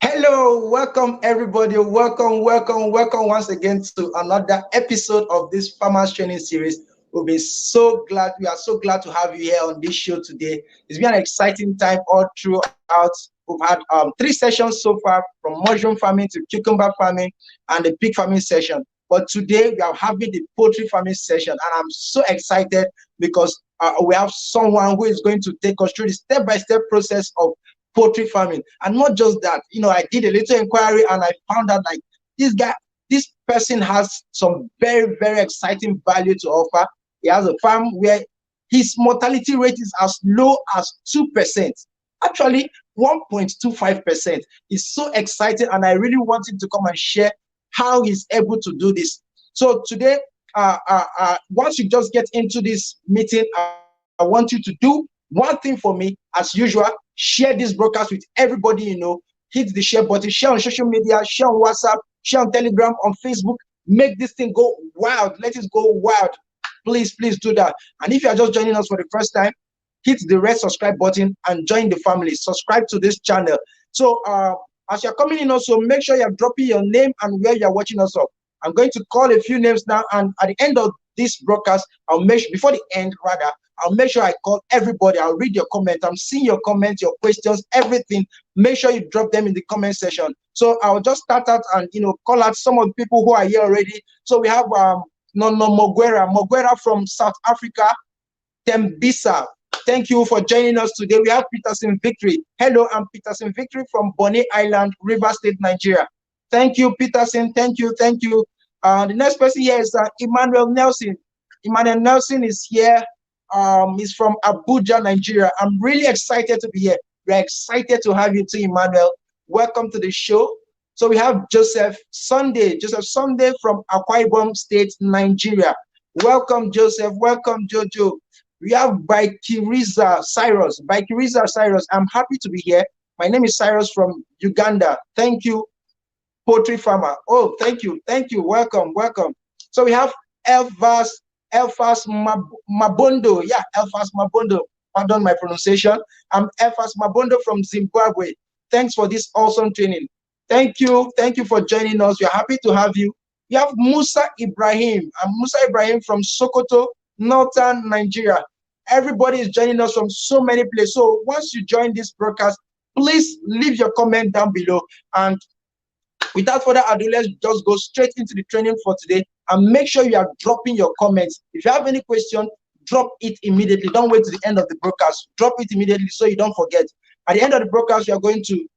Hello, welcome everybody. Welcome once again to another episode of this Farmers Training Series. We are so glad to have you here on this show today. It's been an exciting time all throughout. We've had 3 sessions so far, from mushroom farming to cucumber farming and the pig farming session. But today we are having the poultry farming session, and I'm so excited because we have someone who is going to take us through the step-by-step process of poultry farming. And not just that, I did a little inquiry and I found out like this person has some very, very exciting value to offer. He has a farm where his mortality rate is as low as 2%, actually 1.25%. He's so excited, and I really want him to come and share how he's able to do this. So today, once you just get into this meeting, I want you to do one thing for me, as usual. Share this broadcast with everybody you know. Hit the share button, share on social media, share on WhatsApp, share on Telegram, on Facebook. Make this thing go wild. Let it go wild. Please do that. And if you are just joining us for the first time, hit the red subscribe button and join the family. Subscribe to this channel. So as you're coming in, also make sure you're dropping your name and where you're watching us up. I'm going to call a few names now, and at the end of this broadcast, before the end rather, I'll make sure I call everybody. I'll read your comment. I'm seeing your comments, your questions, everything. Make sure you drop them in the comment section. So I'll just start out and call out some of the people who are here already. So we have Mogwera from South Africa, Tembisa. Thank you for joining us today. We have Peterson Victory. Hello, I'm Peterson Victory from Bonny Island, River State, Nigeria. Thank you, Peterson. Thank you. The next person here is Emmanuel Nelson. Emmanuel Nelson is here. He's from Abuja, Nigeria. I'm really excited to be here. We're excited to have you too, Emmanuel. Welcome to the show. So we have Joseph Sunday from Akwa Ibom State, Nigeria. Welcome, Joseph. Welcome, Jojo. We have Baikiriza Cyrus. I'm happy to be here. My name is Cyrus from Uganda. Thank you, poultry farmer. Oh, thank you. Welcome. So we have Elfas Mabondo. Yeah, Elfas Mabondo. Pardon my pronunciation. I'm Elfas Mabondo from Zimbabwe. Thanks for this awesome training. Thank you for joining us. We're happy to have you. We have Musa Ibrahim. I'm Musa Ibrahim from Sokoto, Northern Nigeria. Everybody is joining us from so many places. So once you join this broadcast, please leave your comment down below. And without further ado, let's just go straight into the training for today. And make sure you are dropping your comments. If you have any question, drop it immediately. Don't wait to the end of the broadcast. Drop it immediately so you don't forget. At the end of the broadcast, we are going to,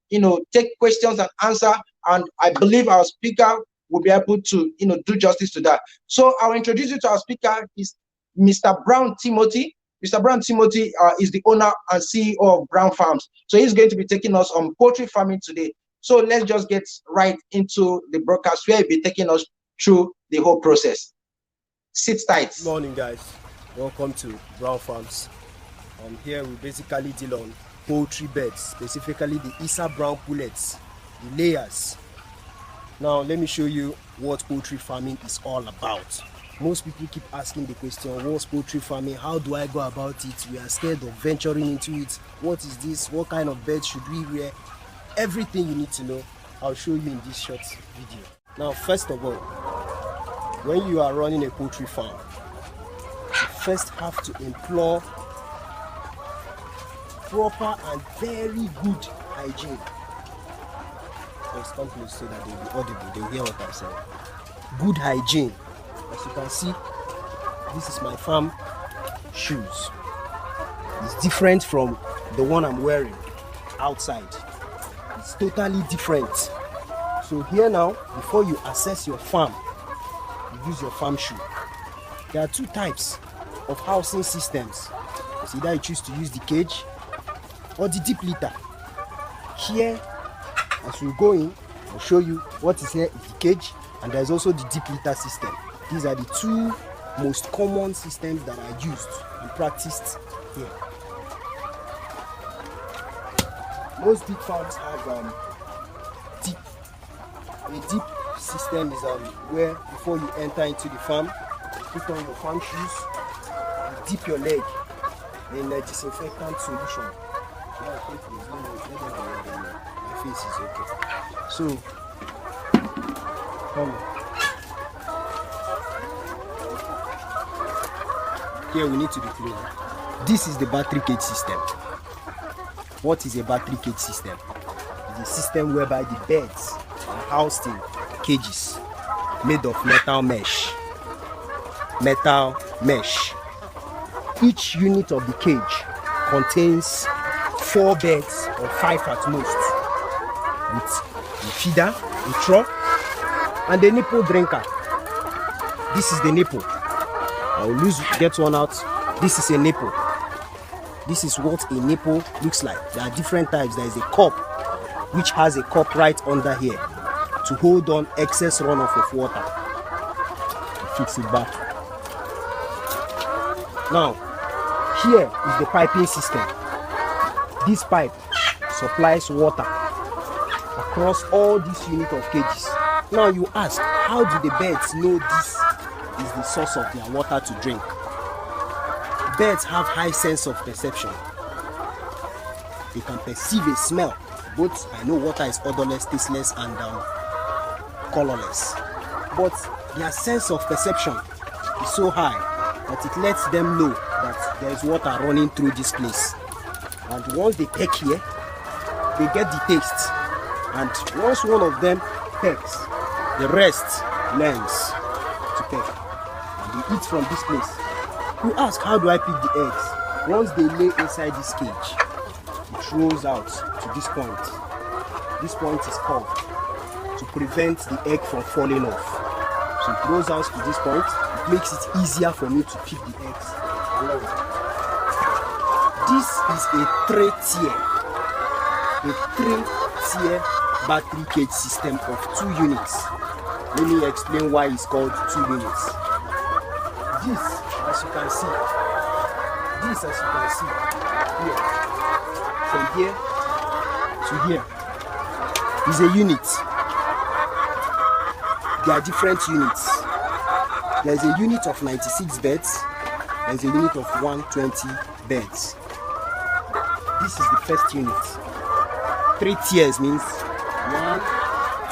take questions and answer. And I believe our speaker will be able to, do justice to that. So I'll introduce you to our speaker. Is Mr. Brown Timothy. Mr. Brown Timothy is the owner and CEO of Brown Farms. So he's going to be taking us on poultry farming today. So let's just get right into the broadcast where he'll be taking us through the whole process. Sit tight. Good morning, guys. Welcome to Brown Farms. Here we basically deal on poultry beds, specifically the Isa Brown pullets, the layers. Now let me show you what poultry farming is all about. Most people keep asking the question, what's poultry farming? How do I go about it? We are scared of venturing into it. What is this? What kind of beds should we wear? Everything you need to know, I'll show you in this short video. Now, first of all, when you are running a poultry farm, you first have to employ proper and very good hygiene. Let's come close so that they'll be audible, they'll hear what I'm saying. Good hygiene. As you can see, this is my farm shoes. It's different from the one I'm wearing outside. It's totally different. So here now, before you assess your farm, you use your farm shoe. There are 2 types of housing systems. It's either you choose to use the cage or the deep litter. Here, as we go in, I'll show you what is here is the cage, and there's also the deep litter system. These are the 2 most common systems that are used and practiced here. Most big farms have deep. A deep system is where before you enter into the farm, you put on your farm shoes, you dip your leg in a disinfectant solution. My face is okay. So, here we need to be clean. This is the battery cage system. What is a battery cage system? It's a system whereby the birds are housed in cages made of metal mesh. Each unit of the cage contains 4 birds or 5 at most, with a feeder, a trough, and a nipple drinker. This is the nipple. I will get one out. This is a nipple. This is what a nipple looks like. There are different types. There is a cup, which has a cup right under here to hold on excess runoff of water. Fix it back. Now, here is the piping system. This pipe supplies water across all these units of cages. Now you ask, how do the birds know this is the source of their water to drink? Birds have high sense of perception. They can perceive a smell. Both, I know water is odorless, tasteless, and colorless. But their sense of perception is so high that it lets them know that there is water running through this place. And once they peck here, they get the taste. And once one of them pecks, the rest learns to peck. And they eat from this place. You ask, how do I pick the eggs? Once they lay inside this cage, it rolls out to this point. This point is called to prevent the egg from falling off. So it rolls out to this point. It makes it easier for me to pick the eggs. This is a 3-tier battery cage system of 2 units. Let me explain why it's called 2 units. This, as you can see, here, from here to here, is a unit. There are different units. There is a unit of 96 beds. There is a unit of 120 beds. This is the first unit. 3 tiers means 1,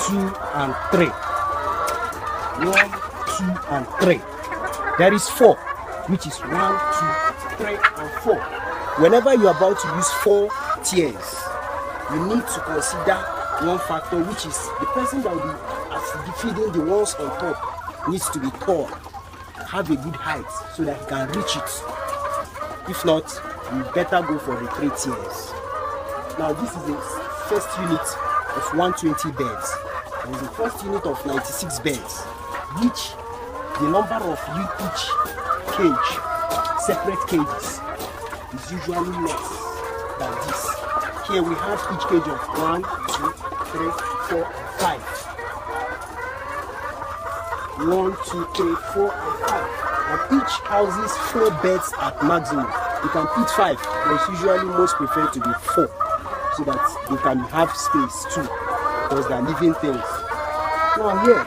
2, and 3. 1, 2, and 3. There is 4, which is 1, 2, 3, and 4. Whenever you are about to use 4 tiers, you need to consider one factor, which is the person that will be feeding the ones on top needs to be tall, have a good height so that he can reach it. If not, you better go for the 3 tiers. Now this is the first unit of 120 beds. And the first unit of 96 beds, which the number of each cage, separate cages, is usually less than this. Here we have each cage of 1, 2, 3, 4, 5. 1, 2, 3, 4, and 5. And each houses 4 beds at maximum. You can put 5, but it's usually most preferred to be 4, so that they can have space too, because they are living things. Now here,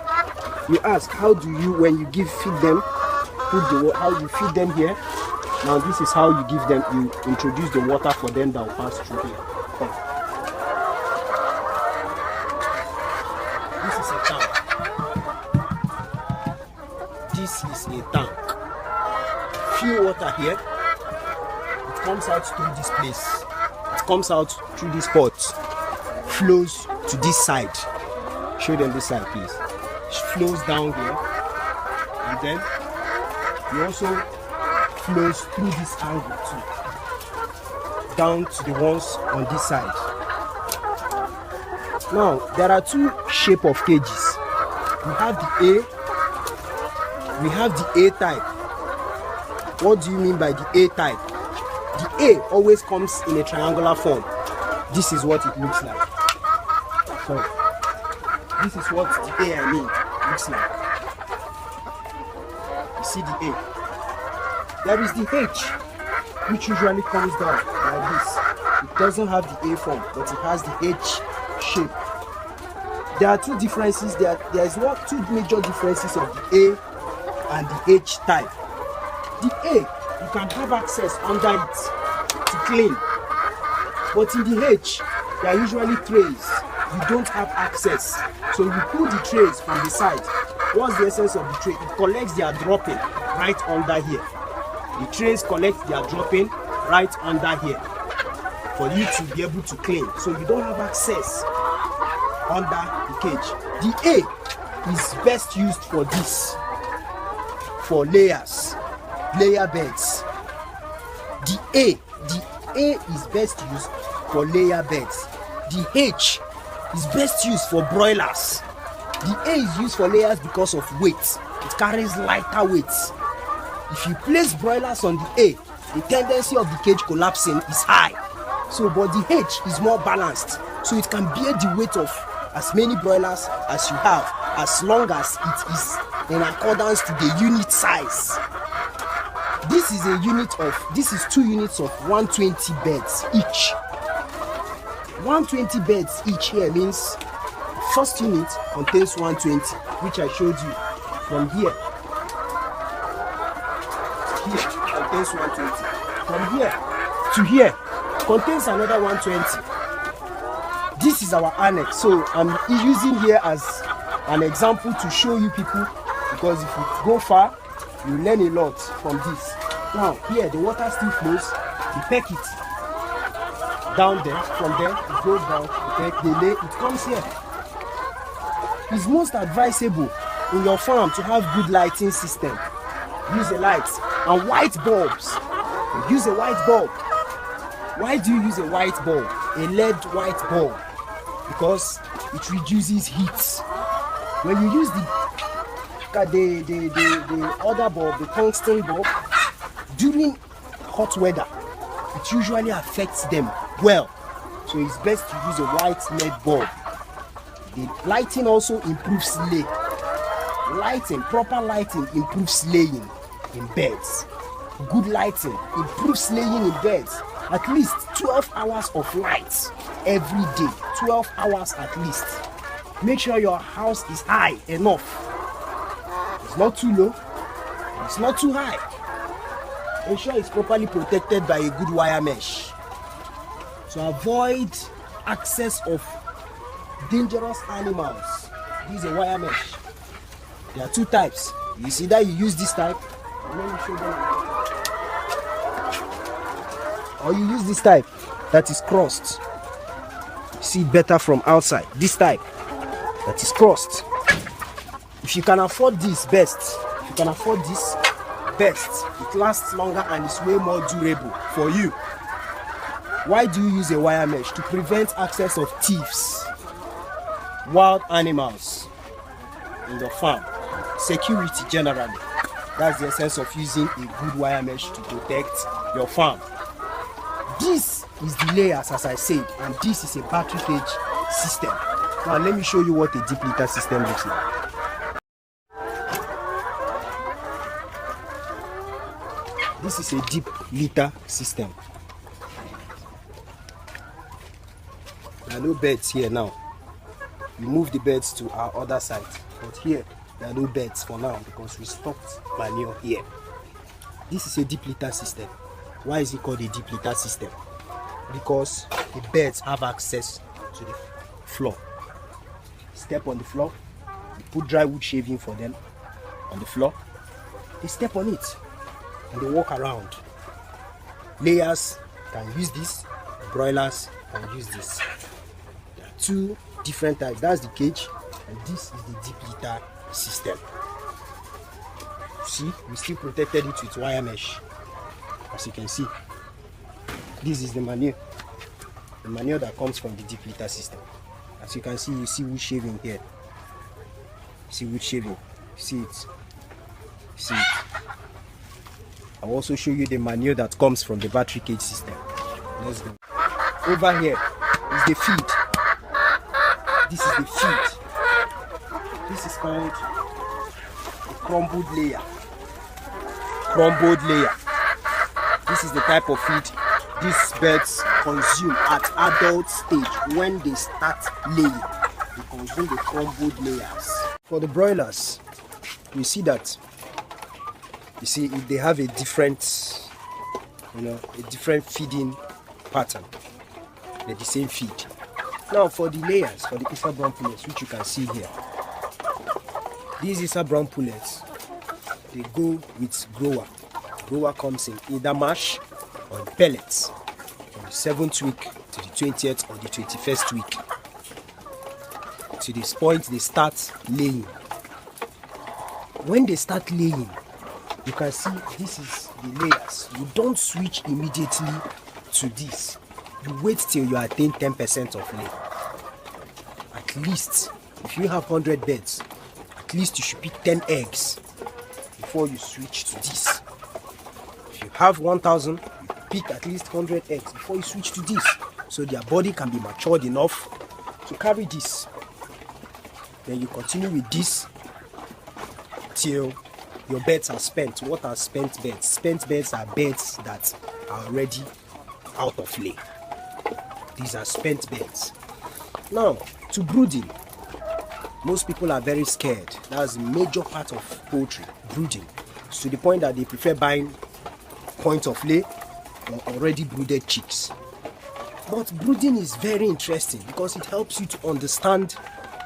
you ask, how do you, when you feed them, how you feed them here? Now this is how you give them, you introduce the water for them that will pass through here. This is a tank. This is a tank. Few water here. It comes out through this place. It comes out through this pot. Flows to this side. Show them this side, please. It flows down here. And then it also flows through this angle too. Down to the ones on this side. Now, there are 2 shapes of cages. We have the A. We have the A type. What do you mean by the A type? The A always comes in a triangular form. This is what it looks like. So, this is what the A I mean looks like. You see the A. There is the H, which usually comes down like this. It doesn't have the A form, but it has the H shape. There are 2 differences. There is 2 major differences of the A and the H type. The A you can have access under it to clean. But in the H, there are usually trays. You don't have access. So you pull the trays from the side. What's the essence of the tray? It collects their dropping right under here. The trays collect their dropping right under here for you to be able to clean. So you don't have access under the cage. The A is best used for this, for layers, layer beds. The A is best used for layer beds. The H is best used for broilers. The A is used for layers because of weight. It carries lighter weights. If you place broilers on the A, the tendency of the cage collapsing is high. So, but the H is more balanced. So it can bear the weight of as many broilers as you have, as long as it is in accordance to the unit size. This is 2 units of 120 beds each. 120 beds each here means first unit contains 120, which I showed you from here. Here contains 120. From here to here contains another 120. This is our annex. So I'm using here as an example to show you people, because if you go far, you learn a lot from this. Now here the water still flows. You peck it down there. From there it goes down. You peck, they lay, it comes here. It's most advisable in your farm to have good lighting system. Use a light and white bulbs. Use a white bulb. Why do you use a white bulb? A LED white bulb? Because it reduces heat. When you use the other bulb, the tungsten bulb, during hot weather, it usually affects them well. So it's best to use a white LED bulb. The lighting also improves lay. Proper lighting improves laying in beds. Good lighting improves laying in beds. At least 12 hours of light every day. 12 hours at least. Make sure your house is high enough. It's not too low. It's not too high. Ensure it's properly protected by a good wire mesh. So avoid access of dangerous animals. Use a wire mesh. There are 2 types. You see that you use this type. Let me show them. Or you use this type that is crossed. See better from outside. This type that is crossed. If you can afford this, best. If you can afford this, best. It lasts longer and is way more durable for you. Why do you use a wire mesh? To prevent access of thieves, wild animals in your farm, security generally. That's the essence of using a good wire mesh to protect your farm. This is the layers, as I said, and this is a battery cage system. Now let me show you what a deep litter system looks like. This is a deep litter system. There are no beds here now. We move the beds to our other side, but here there are no beds for now because we stocked manure here. This is a deep litter system. Why is it called a deep litter system? Because the beds have access to the floor. Step on the floor, you put dry wood shaving for them on the floor. They step on it and they walk around. Layers can use this, broilers can use this. There are 2 different types. That's the cage, and this is the deep litter system. See, we still protected it with wire mesh. As you can see, this is the manure that comes from the deep litter system. As you can see, you see wood shaving here. See wood shaving. See it. See it. I'll also show you the manure that comes from the battery cage system. Let's go. Over here is the feed. This is the feed. This is called a crumbled layer. Crumbled layer. This is the type of feed these birds consume at adult stage. When they start laying, they consume the crumbled layers. For the broilers, you see that, if they have a different a different feeding pattern. They're the same feed. Now for the layers, for the Isa brown pullets, which you can see here. These Isa brown pullets, they go with grower. Grower comes in either mash or pellets from the 7th week to the 20th or the 21st week. To this point, they start laying. When they start laying, you can see this is the layers. You don't switch immediately to this. You wait till you attain 10% of lay. At least, if you have 100 beds, at least you should pick 10 eggs before you switch to this. If you have 1,000, you pick at least 100 eggs before you switch to this, so their body can be matured enough to carry this. Then you continue with this till your beds are spent. What are spent beds? Spent beds are beds that are already out of lay. These are spent beds. Now, to brooding. Most people are very scared. That's a major part of poultry, brooding. To the point that they prefer buying point of lay or already brooded chicks. But brooding is very interesting because it helps you to understand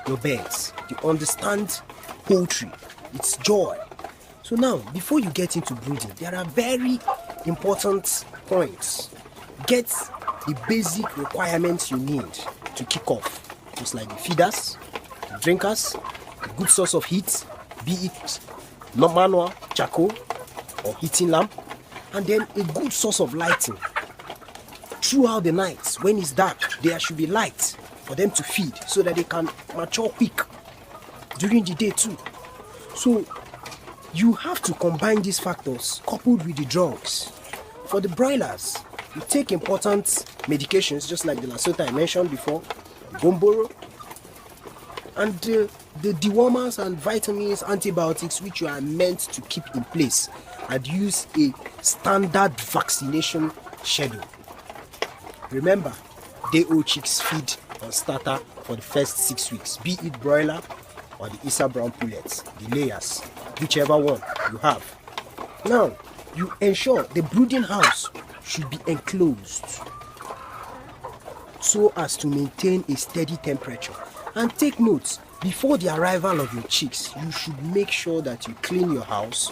your birds. You understand poultry. It's joy. So now, before you get into brooding, there are very important points. Get the basic requirements you need to kick off. Just like the feeders, the drinkers, a good source of heat, be it manual, charcoal, or heating lamp, and then a good source of lighting. Throughout the night, when it's dark, there should be light for them to feed so that they can mature quick during the day too. So you have to combine these factors coupled with the drugs. For the broilers, you take important medications just like the Lasota I mentioned before, Bomboro, and the dewormers and vitamins, antibiotics which you are meant to keep in place, and use a standard vaccination schedule. Remember, day-old chicks feed on starter for the first 6 weeks, be it broiler or the Isa brown pullets, the layers, whichever one you have. Now, you ensure the brooding house should be enclosed so as to maintain a steady temperature. And take note, before the arrival of your chicks, you should make sure that you clean your house,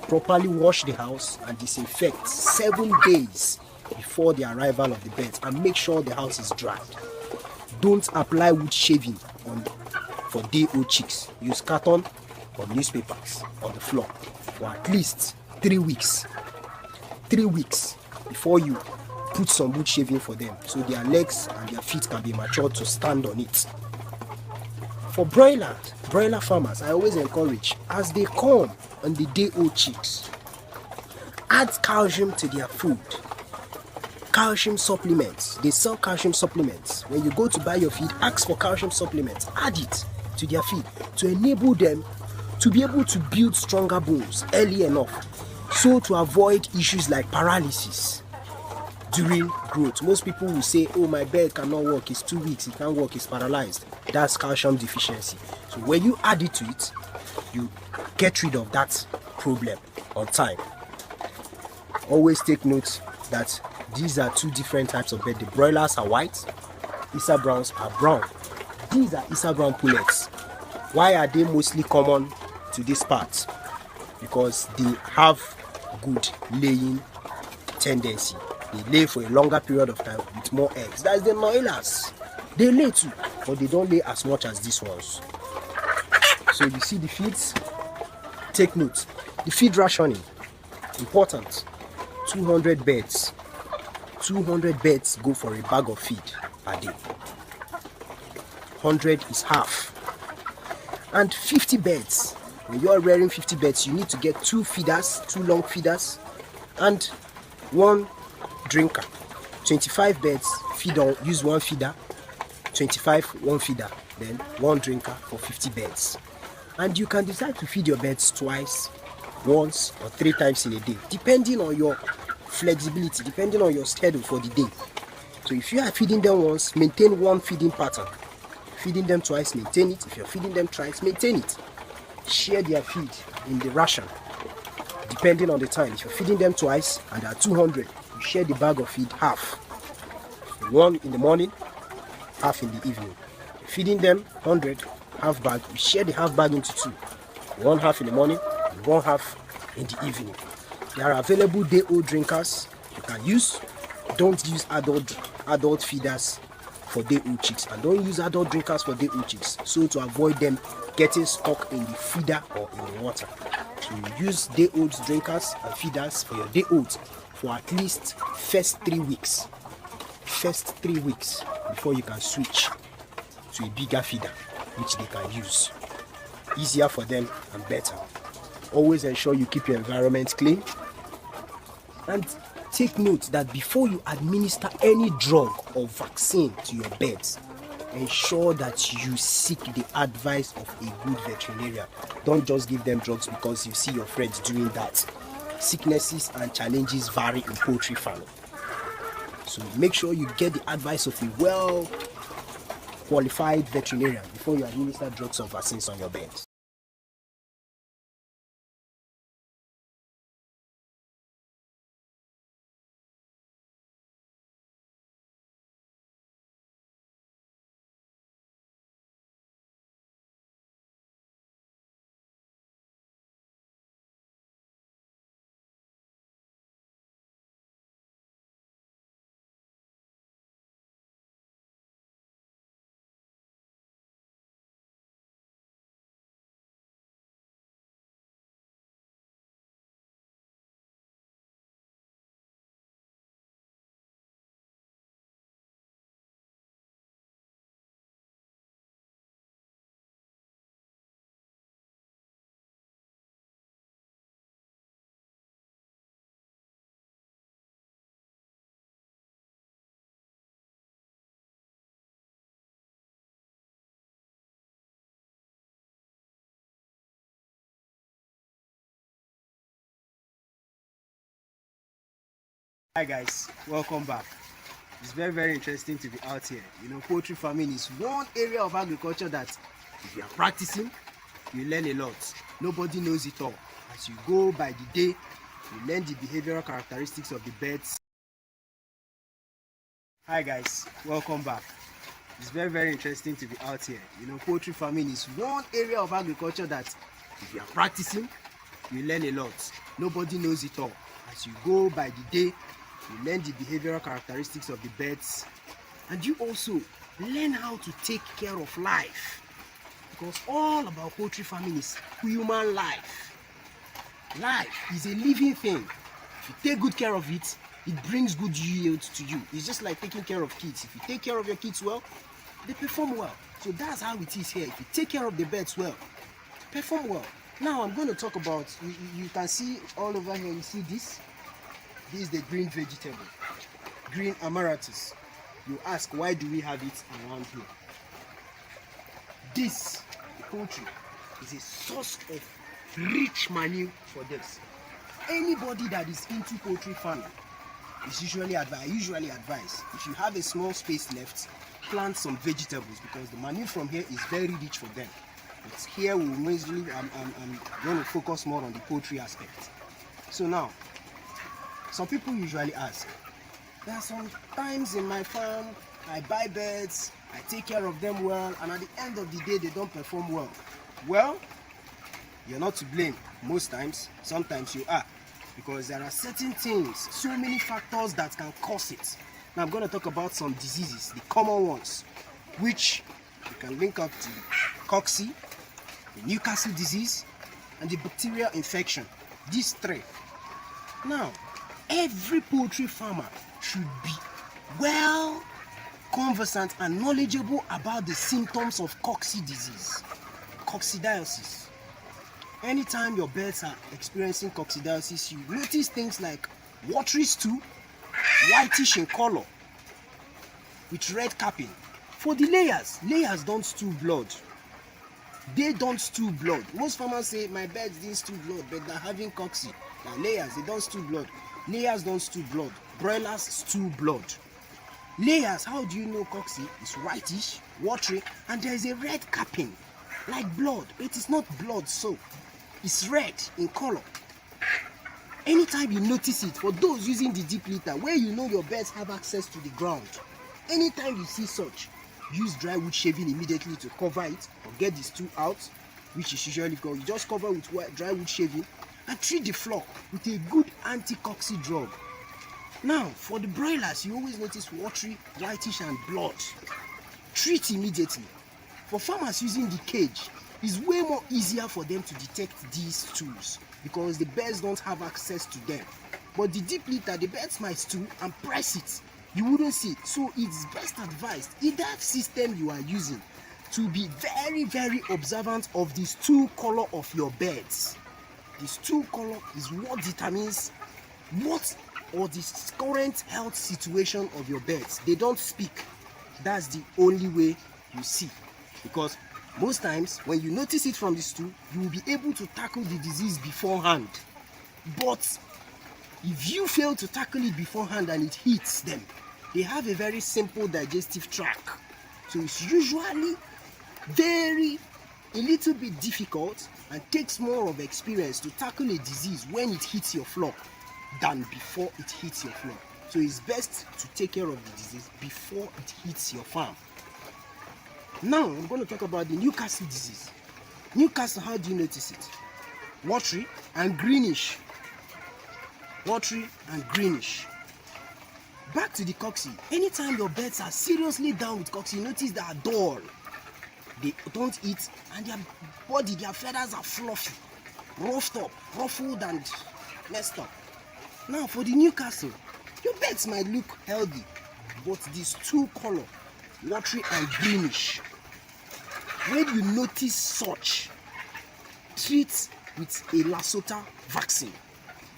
properly wash the house and disinfect 7 days before the arrival of the birds, and make sure the house is dried. Don't apply wood shaving for day-old chicks. Use carton or newspapers on the floor for at least 3 weeks. 3 weeks before you put some wood shaving for them, so their legs and their feet can be matured to stand on it. For broiler farmers, I always encourage, as they come on the day-old chicks, add calcium to their food. Calcium supplements. They sell calcium supplements. When you go to buy your feed, ask for calcium supplements. Add it to their feed to enable them to be able to build stronger bones early enough, so to avoid issues like paralysis during growth. Most people will say, oh, my bird cannot walk, it's 2 weeks, it can't walk, it's paralyzed. That's calcium deficiency. So when you add it to it, you get rid of that problem on time. Always take note that these are 2 different types of bird. The broilers are white, Isa browns are brown. These are Isa brown pullets. Why are they mostly common to this part? Because they have good laying tendency. They lay for a longer period of time with more eggs. That's the broilers. They lay too, but they don't lay as much as these ones. So you see the feeds. Take note. The feed rationing, important. 200 beds. 200 beds go for a bag of feed per day. 100 is half. And 50 beds. When you are rearing 50 beds, you need to get 2 feeders, 2 long feeders, and 1 drinker. 25 beds, feed on, use 1 feeder. 25, 1 feeder. Then 1 drinker for 50 beds. And you can decide to feed your beds twice, once, or 3 times in a day, depending on your flexibility, depending on your schedule for the day. So if you are feeding them once, maintain 1 feeding pattern. Feeding them twice, maintain it. If you're feeding them thrice, maintain it. Share their feed in the ration. depending on the time. If you're feeding them twice and there are 200, you share the bag of feed half. One in the morning, half in the evening. Feeding them 100, half bag, you share the half bag into two. One half in the morning and one half in the evening. There are available day-old drinkers you can use. Don't use adult feeders for day-old chicks, and don't use adult drinkers for day-old chicks, so to avoid them getting stuck in the feeder or in the water. So you use day-old drinkers and feeders for your day-olds for at least first 3 weeks. First 3 weeks before you can switch to a bigger feeder which they can use. Easier for them and better. Always ensure you keep your environment clean, and take note that before you administer any drug or vaccine to your birds, ensure that you seek the advice of a good veterinarian. Don't just give them drugs because you see your friends doing that. Sicknesses and challenges vary in poultry farming. So make sure you get the advice of a well qualified veterinarian before you administer drugs or vaccines on your birds. Hi guys, welcome back. It's very interesting to be out here. Poultry farming is one area of agriculture that if you are practicing, you learn a lot. Nobody knows it all. As you go by the day, you learn the behavioral characteristics of the birds. Hi guys, welcome back. It's very interesting to be out here. Poultry farming is one area of agriculture that if you are practicing, you learn a lot. Nobody knows it all. As you go by the day, you learn the behavioral characteristics of the birds, and you also learn how to take care of life, because all about poultry farming is human life. Life is a living thing. If you take good care of it, it brings good yield to you. It's just like taking care of kids. If you take care of your kids well, they perform well. So that's how it is here. If you take care of the birds well, perform well. Now I'm going to talk about, you can see all over here, you see this? This is the green vegetable, green amaranthus. You ask, why do we have it around here? This, the poultry, is a source of rich manure for this. Anybody that is into poultry farming is usually advised, if you have a small space left, plant some vegetables, because the manure from here is very rich for them. But here we mostly, I'm going to focus more on the poultry aspect. So now, some people usually ask, there are some times in my farm, I buy birds, I take care of them well, and at the end of the day, they don't perform well. Well, you're not to blame most times. Sometimes you are, because there are certain things, so many factors that can cause it. Now I'm going to talk about some diseases, the common ones, which you can link up to cocci, the Newcastle disease, and the bacterial infection. These three. Now, every poultry farmer should be well conversant and knowledgeable about the symptoms of cocci disease, coccidiosis. Anytime your birds are experiencing coccidiosis, you notice things like watery stool, whitish in color, with red capping. For the layers don't stew blood. They don't stew blood. Most farmers say, my birds didn't stew blood, but they're having cocci. Now layers, they don't stew blood. Layers don't stew blood. Broilers stew blood. Layers, how do you know cocci? It's whitish, watery, and there is a red capping, like blood. It is not blood, so it's red in color. Anytime you notice it, for those using the deep litter where you know your birds have access to the ground, anytime you see such, use dry wood shaving immediately to cover it or get the stool out, which is usually called. You just cover with dry wood shaving and treat the flock with a good anti-coxy drug. Now, for the broilers, you always notice watery, whitish and blood. Treat immediately. For farmers using the cage, it's way more easier for them to detect these stools because the birds don't have access to them. But the deep litter, the birds might stool and press it. You wouldn't see it. So it's best advised, in that system you are using, to be very, very observant of the stool color of your birds. The stool color is what determines what or the current health situation of your birds. They don't speak. That's the only way you see. Because most times when you notice it from the stool, you will be able to tackle the disease beforehand. But if you fail to tackle it beforehand and it hits them, they have a very simple digestive tract. So it's usually a little bit difficult and takes more of experience to tackle a disease when it hits your flock than before it hits your flock. So it's best to take care of the disease before it hits your farm. Now I'm going to talk about the Newcastle disease. Newcastle, how do you notice it? Watery and greenish. Watery and greenish. Back to the coxy. Anytime your birds are seriously down with coxy, you notice they are dull. They don't eat and their body, their feathers are fluffy, roughed up, ruffled and messed up. Now for the Newcastle, your birds might look healthy, but this stool color, watery and greenish. When you notice such, treat with a Lasota vaccine.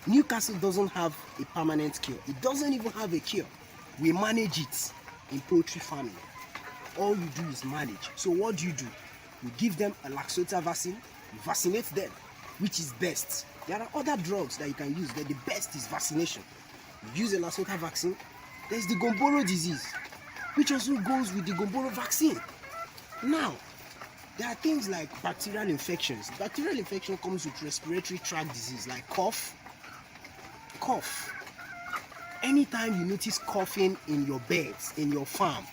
Newcastle doesn't have a permanent cure. It doesn't even have a cure. We manage it in poultry farming. All you do is manage. So what do? You give them a Lasota vaccine, you vaccinate them, which is best. There are other drugs that you can use, but the best is vaccination. You use a Lasota vaccine. There's the Gomboro disease, which also goes with the Gomboro vaccine. Now, there are things like bacterial infections. Bacterial infection comes with respiratory tract disease like cough. Anytime you notice coughing in your beds, in your farm,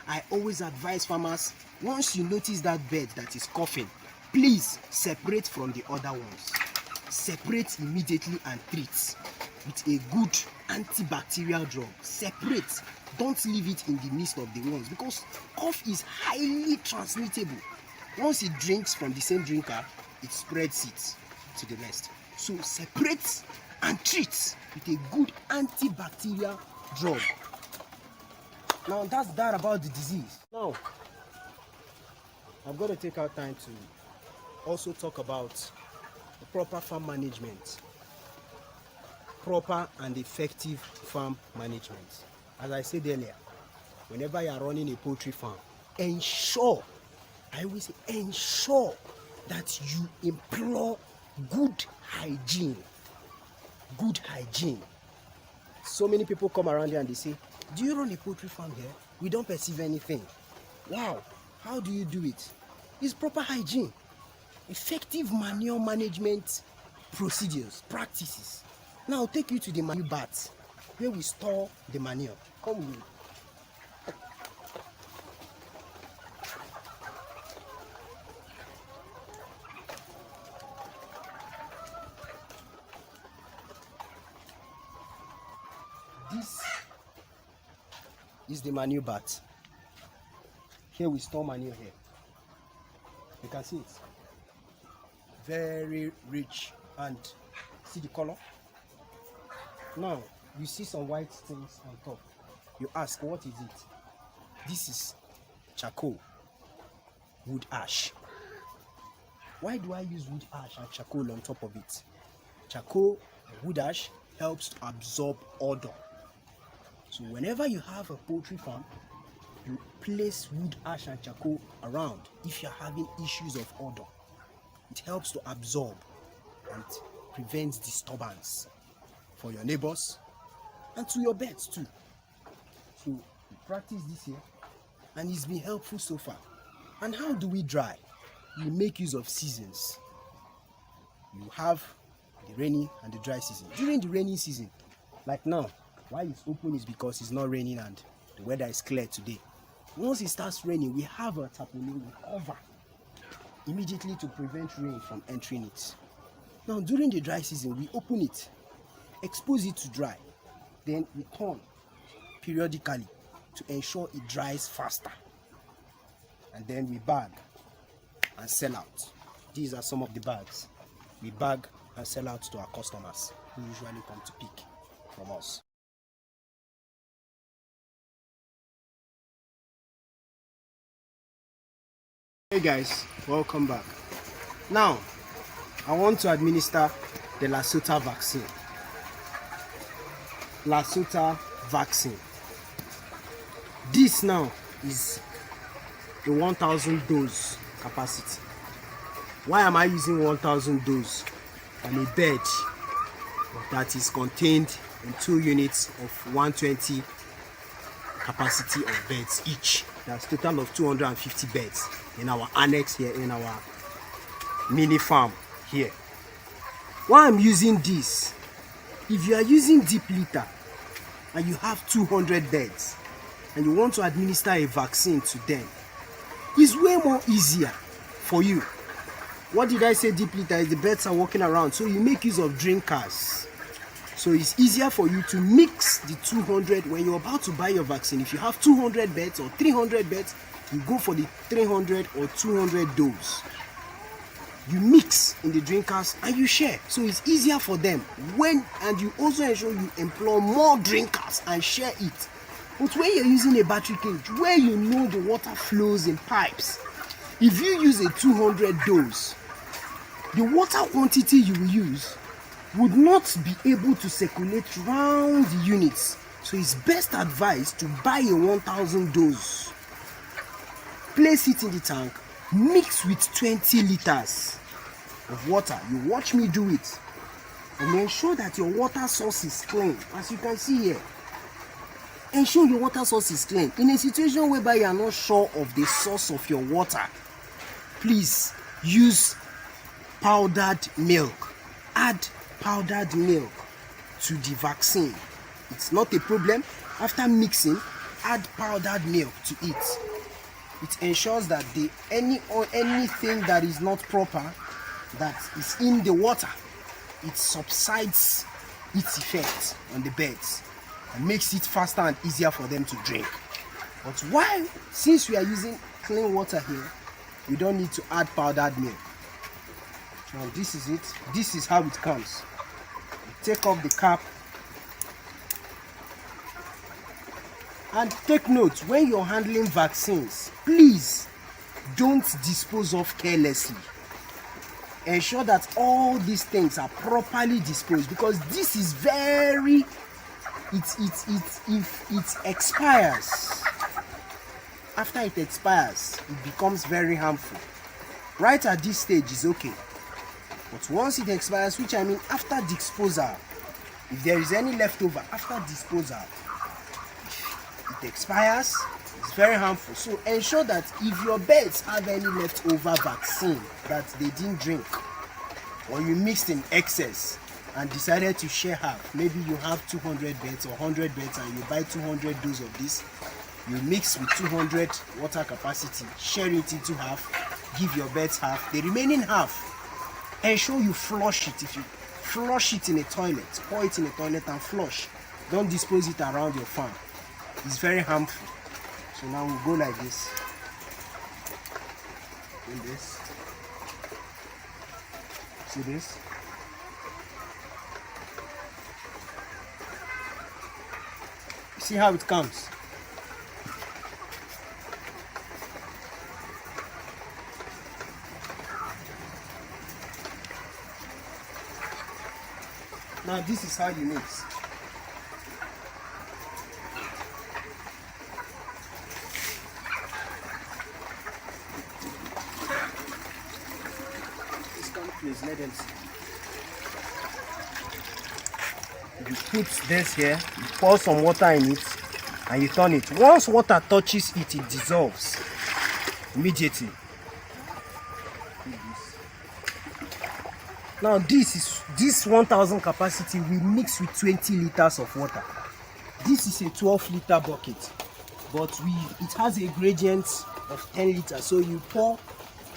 I always advise farmers, once you notice that bed that is coughing, please separate from the other ones. Separate immediately and treat with a good antibacterial drug. Separate. Don't leave it in the midst of the ones because cough is highly transmittable. Once it drinks from the same drinker, it spreads it to the rest. So separate and treat with a good antibacterial drug. Now that's that about the disease. Now, I'm going to take our time to also talk about the proper farm management. Proper and effective farm management. As I said earlier, whenever you are running a poultry farm, ensure that you employ good hygiene. Good hygiene. So many people come around here and they say, do you run a poultry farm here? We don't perceive anything. Wow, how do you do it? It's proper hygiene. Effective manure management procedures, practices. Now I'll take you to the manure bath where we store the manure. Come with me. This is the manure bath. Here we store manure here. You can see it. Very rich and see the color. Now you see some white things on top. You ask, what is it? This is charcoal, wood ash. Why do I use wood ash and charcoal on top of it? Charcoal and wood ash helps to absorb odor. So whenever you have a poultry farm, you place wood ash and charcoal around if you're having issues of odor. It helps to absorb and prevents disturbance for your neighbors and to your birds too. So we practice this here and it's been helpful so far. And how do we dry? You make use of seasons. You have the rainy and the dry season. During the rainy season, like now, why it's open is because it's not raining and the weather is clear today. Once it starts raining, we have a tarpaulin we cover immediately to prevent rain from entering it. Now during the dry season, we open it, expose it to dry, then we turn periodically to ensure it dries faster, and then we bag and sell out. These are some of the bags we bag and sell out to our customers who usually come to pick from us. Hey guys, welcome back. Now I want to administer the Lasota vaccine. Lasota vaccine. This now is a 1000 dose capacity. Why am I using 1000 dose on a bed that is contained in 2 units of 120 capacity of beds each? That's a total of 250 beds in our annex here, in our mini farm here. Why I'm using this, if you are using deep litter and you have 200 beds and you want to administer a vaccine to them, it's way more easier for you. What did I say? Deep litter is the beds are walking around, so you make use of drinkers. So it's easier for you to mix the 200 when you're about to buy your vaccine. If you have 200 beds or 300 beds, you go for the 300 or 200 dose. You mix in the drinkers and you share, so it's easier for them. And you also ensure you employ more drinkers and share it. But when you're using a battery cage where you know the water flows in pipes, if you use a 200 dose, the water quantity you will use would not be able to circulate round the units. So it's best advised to buy a 1000 dose, place it in the tank, mix with 20 liters of water. You watch me do it, and ensure that your water source is clean. As you can see here, ensure your water source is clean. In a situation whereby you are not sure of the source of your water, please use powdered milk. Add powdered milk to the vaccine. It's not a problem. After mixing, add powdered milk to it. It ensures that anything that is not proper that is in the water, it subsides its effect on the beds and makes it faster and easier for them to drink. But since we are using clean water here, we don't need to add powdered milk. Now this is it. This is how it comes. You take off the cap, and take note, when you're handling vaccines, please don't dispose of carelessly. Ensure that all these things are properly disposed, because this is if it expires, after it expires, it becomes very harmful. Right at this stage is okay, but once it expires, which I mean after disposal, if there is any leftover after disposal, it expires, it's very harmful. So ensure that if your beds have any leftover vaccine that they didn't drink, or you mixed in excess and decided to share half, maybe you have 200 beds or 100 beds and you buy 200 doses of this, you mix with 200 water capacity, share it into half, give your beds half, the remaining half, ensure you flush it. If you flush it in a toilet, pour it in a toilet and flush. Don't dispose it around your farm. It's very harmful. So now we'll go like this. Do this. See this? See how it comes? Now this is how you mix. Please let them see. You put this here, you pour some water in it, and you turn it. Once water touches it, it dissolves immediately. Now this 1000 capacity we mix with 20 liters of water. This is a 12-liter bucket, but it has a gradient of 10 liters. So you pour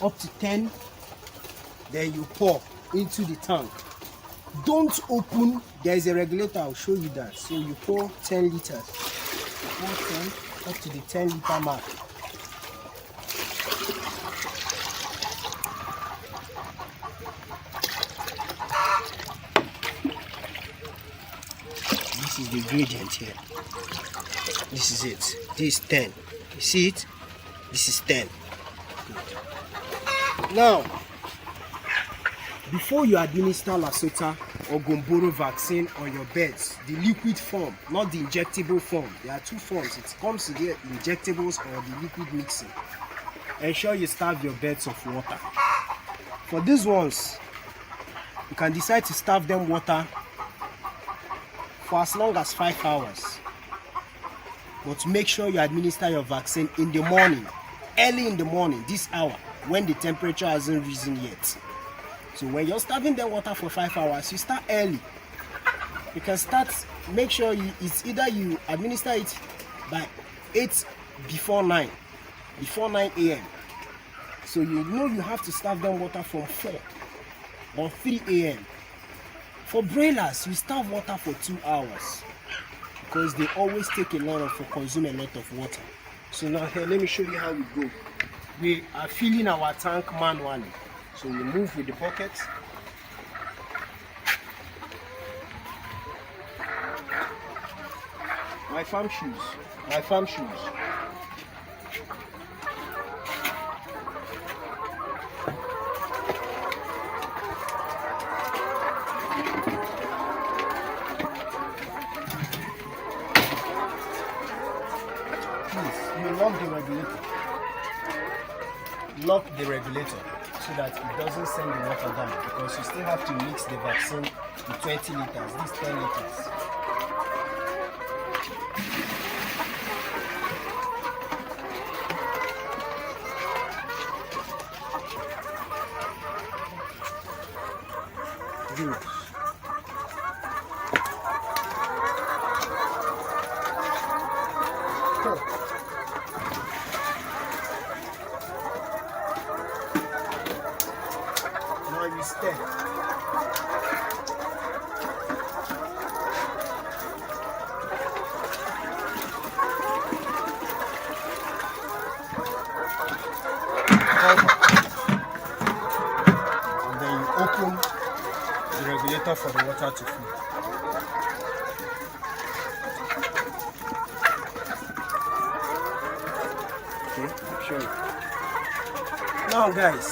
up to 10, then you pour into the tank. Don't open, there is a regulator, I'll show you that. So you pour 10 liters, pour 10 up to the 10-liter mark. This is the gradient here. This is it. This is 10. You see it? This is 10. Good. Now, before you administer Lasota or Gumboro vaccine on your birds, the liquid form, not the injectable form. There are two forms. It comes to the injectables or the liquid mixing. Ensure you starve your birds of water. For these ones, you can decide to starve them water for as long as 5 hours. But make sure you administer your vaccine in the morning, early in the morning, this hour, when the temperature hasn't risen yet. So when you're starving them water for 5 hours, you start early. You can start, make sure it's either you administer it by 8 before 9 a.m. So you know you have to starve them water from 4 or 3 a.m. For broilers, you starve water for 2 hours because they always take or consume a lot of water. So now here, let me show you how we go. We are filling our tank manually. So we move with the bucket. My farm shoes. You lock the regulator so that it doesn't send the water down, because you still have to mix the vaccine with 20 liters, this 10 liters. Good. Now you step. And then you open the regulator for the water to flow. Okay, I'll show you. Now guys,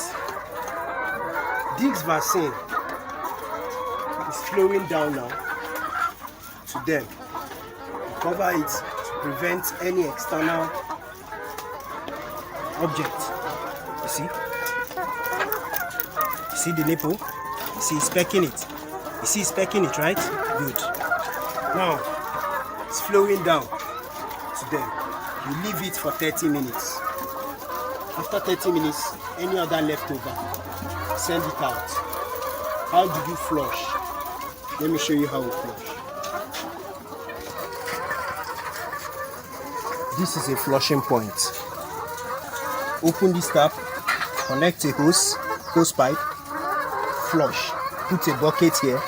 this vaccine is flowing down now to them. You cover it to prevent any external object. You see? You see the nipple? You see it's pecking it. You see it's pecking it, right? Good. Now it's flowing down to them. You leave it for 30 minutes. After 30 minutes, any other leftover, send it out. How do you flush? Let me show you how we flush. This is a flushing point. Open this tap, connect a hose pipe, flush. Put a bucket here,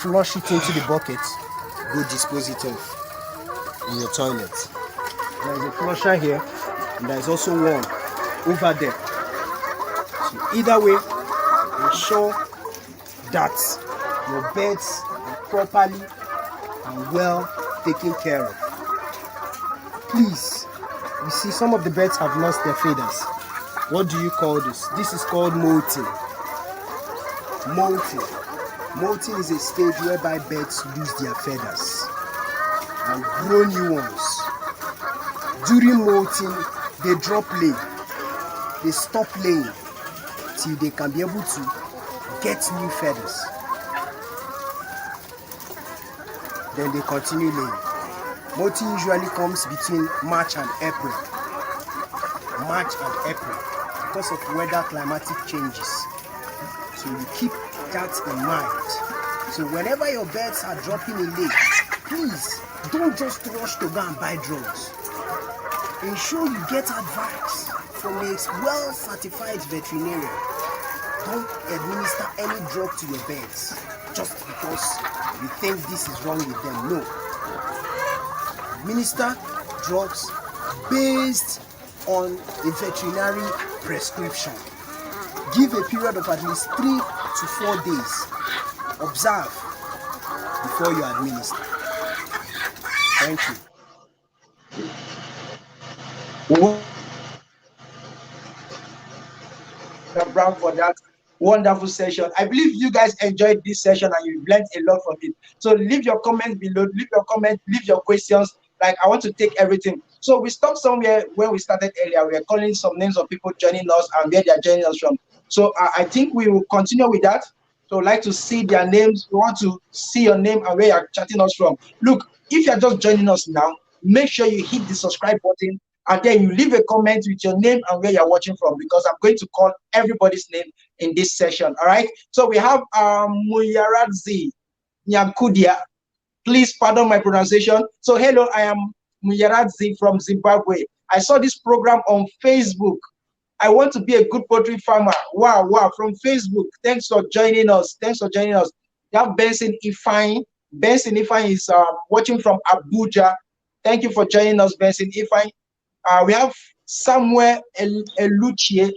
flush it into the bucket, go dispose it off in your toilet. There is a flusher here, and there is also one over there. So either way, ensure that your birds are properly and well taken care of. Please, you see some of the birds have lost their feathers. What do you call this? This is called molting. Molting. Molting is a stage whereby birds lose their feathers and grow new ones. During molting, they drop laying. They stop laying till they can be able to get new feathers. Then they continue laying. Molting usually comes between March and April. March and April, because of weather climatic changes. So you keep that in mind. So whenever your birds are dropping a lay, please don't just rush to go and buy drugs. Ensure you get advice from a well-certified veterinarian. Don't administer any drug to your birds just because you think this is wrong with them. No. Administer drugs based on a veterinary prescription. Give a period of at least 3 to 4 days. Observe before you administer. Thank you. Brown for that wonderful session. I believe you guys enjoyed this session and you learned a lot from it. So leave your comments below, leave your comment, leave your questions. Like, I want to take everything. So we stopped somewhere where we started earlier. We are calling some names of people joining us and where they are joining us from. So I think we will continue with that. So I'd like to see their names. We want to see your name and where you're chatting us from. Look, if you're just joining us now, make sure you hit the subscribe button and then you leave a comment with your name and where you're watching from, because I'm going to call everybody's name in this session. All right. So we have Muyaradzi Nyakudia. Please pardon my pronunciation. So hello, I am Muyaradzi from Zimbabwe. I saw this program on Facebook. I want to be a good poultry farmer. Wow, wow, from Facebook. Thanks for joining us. Thanks for joining us. We have Benson Ifine. Benson Ifine is watching from Abuja. Thank you for joining us, Benson Ifine. We have Samuel Eluchie.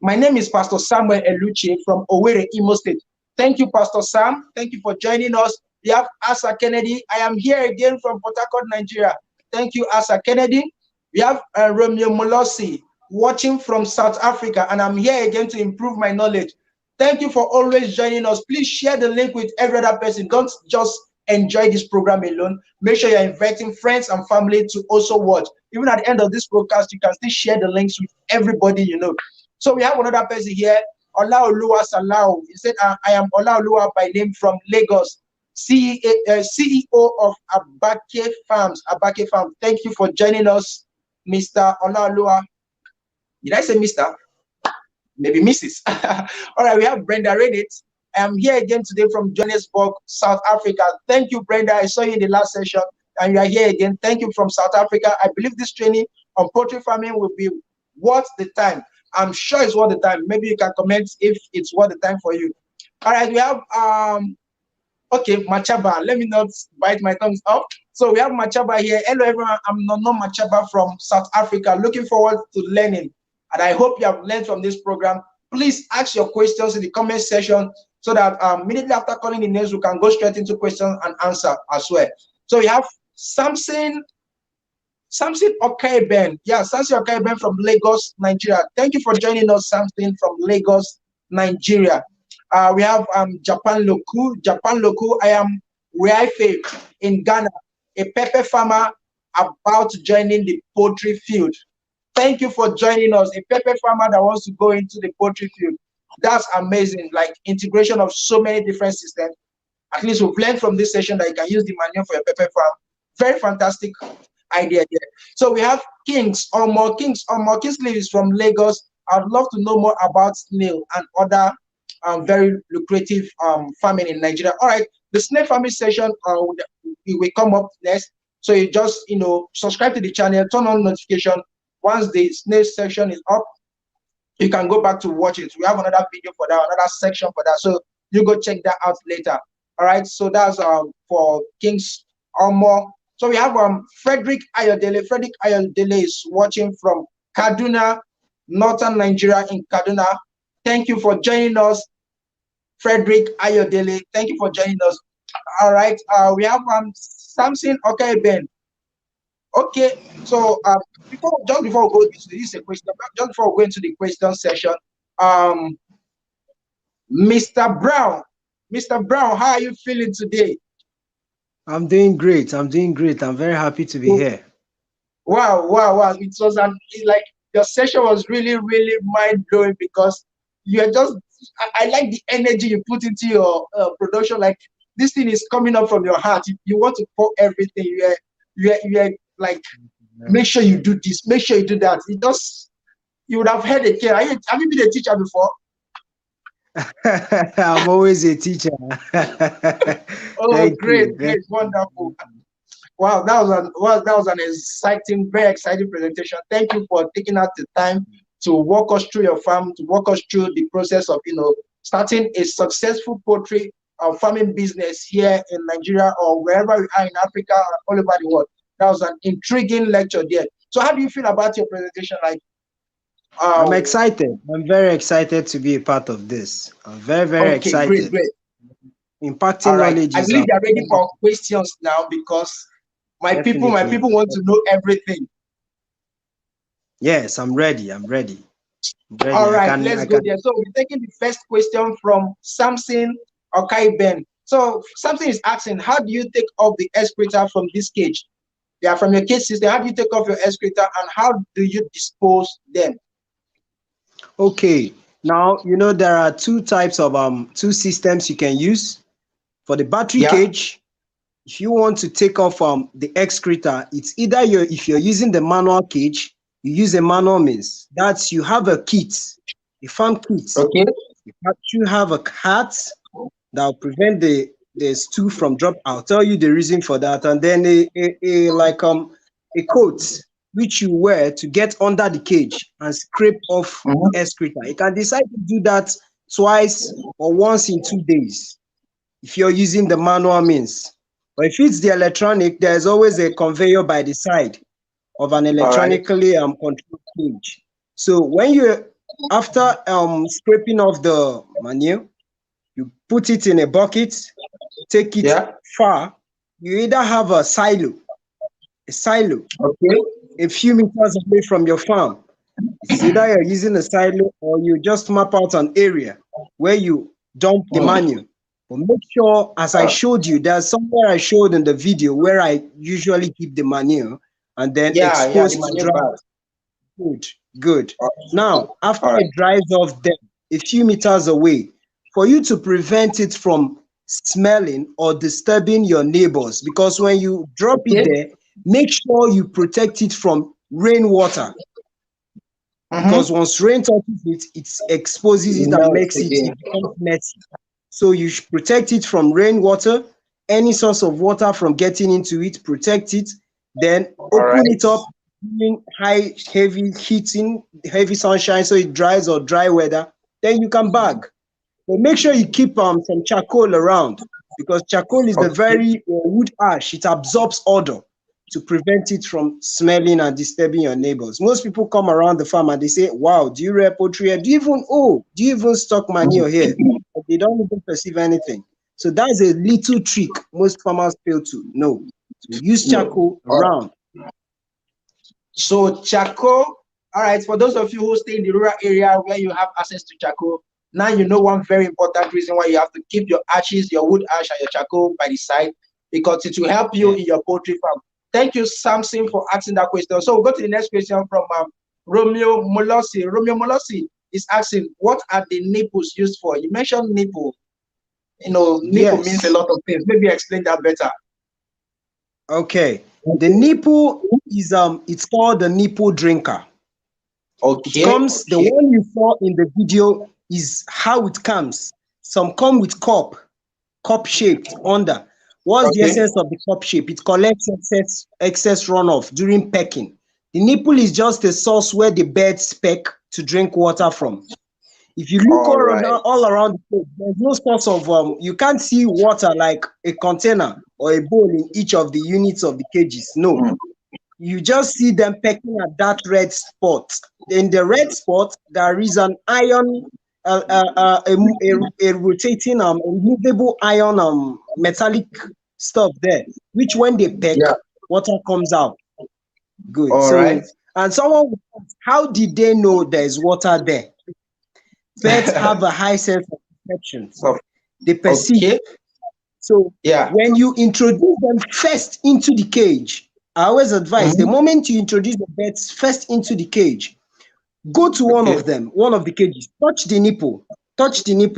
My name is Pastor Samuel Eluchie from Owerri, Imo State. Thank you, Pastor Sam. Thank you for joining us. We have Asa Kennedy. I am here again from Port Harcourt, Nigeria. Thank you, Asa Kennedy. We have Romeo Molosi watching from South Africa, and I'm here again to improve my knowledge. Thank you for always joining us. Please share the link with every other person. Don't just enjoy this program alone. Make sure you're inviting friends and family to also watch. Even at the end of this broadcast, you can still share the links with everybody you know. So we have another person here, Olaoluwa Salau. He said, I am Olaoluwa by name from Lagos, CEO of Abake Farms. Abake Farm. Thank you for joining us, Mr. Olaoluwa. Did I say Mr.? Maybe Mrs. All right, we have Brenda Reddit. I am here again today from Johannesburg, South Africa. Thank you, Brenda. I saw you in the last session, and you are here again. Thank you from South Africa. I believe this training on poultry farming will be worth the time. I'm sure it's worth the time. Maybe you can comment if it's worth the time for you. All right, we have okay, Machaba. Let me not bite my tongue off. So we have Machaba here. Hello, everyone. I'm Nono Machaba from South Africa. Looking forward to learning, and I hope you have learned from this program. Please ask your questions in the comment section so that immediately after calling the names, we can go straight into question and answer as well. So we have Samson Okaiben. Yeah, Samson Okaiben from Lagos, Nigeria. Thank you for joining us, Samson from Lagos, Nigeria. We have Japan Loku. I am Riaife in Ghana, a pepper farmer about joining the poultry field. Thank you for joining us, a pepper farmer that wants to go into the poultry field. That's amazing, like integration of so many different systems. At least we've learned from this session that you can use the manual for your pepper farm. Very fantastic idea there. So we have Kings Kingsley is from Lagos. I'd love to know more about snail and other very lucrative farming in Nigeria. All right, the snail farming session will come up next. So you just subscribe to the channel, turn on notification. Once the snail section is up, you can go back to watch it. We have another video for that, another section for that. So you go check that out later. All right. So that's for Kings So we have Frederick Ayodele. Frederick Ayodele is watching from Kaduna, northern Nigeria in Kaduna. Thank you for joining us, Frederick Ayodele. Thank you for joining us. All right. We have Samson Okaiben. Okay, so before we go into this question, just before we go into the question session, Mr. Brown, how are you feeling today? I'm doing great. I'm very happy to be here. Wow. It was like your session was really, really mind blowing, because you're just, I like the energy you put into your production. Like, this thing is coming up from your heart. You want to pour everything. You're like, make sure you do this, make sure you do that. You would have had a care. Have you been a teacher before? I'm always a teacher. Oh, Thank great, you. great, wonderful. Wow, that was an exciting, very exciting presentation. Thank you for taking out the time to walk us through your farm, to walk us through the process of starting a successful poultry farming business here in Nigeria or wherever we are in Africa or all over the world. That was an intriguing lecture there. So, how do you feel about your presentation? Like, I'm uh, excited. I'm very excited to be a part of this. I'm very, very okay, great, excited. great. All Impacting right, knowledge I is believe you're ready for questions now because my definitely. people want to know everything. Yes, I'm ready. I'm ready. I'm ready. All I right, can. let's I go can. there. So we're taking the first question from Samson Okaiben. So Samson is asking, how do you take off the excreta from this cage? They are from your cage system. How do you take off your excreta and how do you dispose them? Okay. Now there are two systems you can use for the battery Yeah. cage. If you want to take off the excreta, it's either if you're using the manual cage, you use a manual means. That's you have a kit, a farm kit. Okay. You have a hat that will prevent the stool from drop. I'll tell you the reason for that, and then a coat which you wear to get under the cage and scrape off the Mhm. excreta. You can decide to do that twice or once in 2 days if you're using the manual means. But if it's the electronic, there's always a conveyor by the side of an All right. electronically controlled cage. So when you after scraping off the manure, you put it in a bucket, take it Yeah. far. You either have a silo Okay. a few meters away from your farm. It's either you're using a silo or you just map out an area where you dump the Mm. manure. But make sure, as I Uh, showed you, there's somewhere I showed in the video where I usually keep the manure and then yeah, yeah, the exposed to manure dry. bag. Good, good. Uh, Now, after all right. it dries off them a few meters away, for you to prevent it from smelling or disturbing your neighbors, because when you drop it Okay. there, make sure you protect it from rainwater Mm-hmm. because once rain touches it, it exposes it and Melts makes again. it becomes messy. So you should protect it from rainwater, any source of water from getting into it, protect it, then All open right. it up during high, heavy heating, heavy sunshine, so it dries or dry weather. Then you can bag. But make sure you keep some charcoal around because charcoal is a Okay. very wood ash. It absorbs odor to prevent it from smelling and disturbing your neighbors. Most people come around the farm and they say, "Wow, do you rear poultry here? Do you even stock manure here?" But they don't even perceive anything. So that's a little trick most farmers fail to know. So use No. charcoal All right. around. So charcoal, all right, for those of you who stay in the rural area where you have access to charcoal, now you know one very important reason why you have to keep your ashes, your wood ash and your charcoal by the side because it will help you Yeah. in your poultry farm. Thank you, Samson, for asking that question. So we'll go to the next question from Romeo Molossi. Romeo Molossi is asking, what are the nipples used for? You mentioned nipple. Nipple means a Yes. lot of things. Maybe explain that better. Okay. The nipple is it's called the nipple drinker. It Okay, comes, the okay, one you saw in the video is how it comes. Some come with cup shaped under. What's the okay. essence of the cup shape? It collects excess runoff during pecking. The nipple is just a source where the birds peck to drink water from. If you look All right. all around the place, there's no source of you can't see water like a container or a bowl in each of the units of the cages. No, Mm. you just see them pecking at that red spot. In the red spot, there is an iron, a rotating, a movable iron, metallic stuff there, which when they peck, Yeah. water comes out. Good. All right. So, and someone will ask, how did they know there is water there? Birds have a high sense of perception. So, They perceive. okay. So Yeah. when you introduce them first into the cage, I always advise the Mhm. moment you introduce the birds first into the cage, go to Okay. one of the cages, touch the nipple,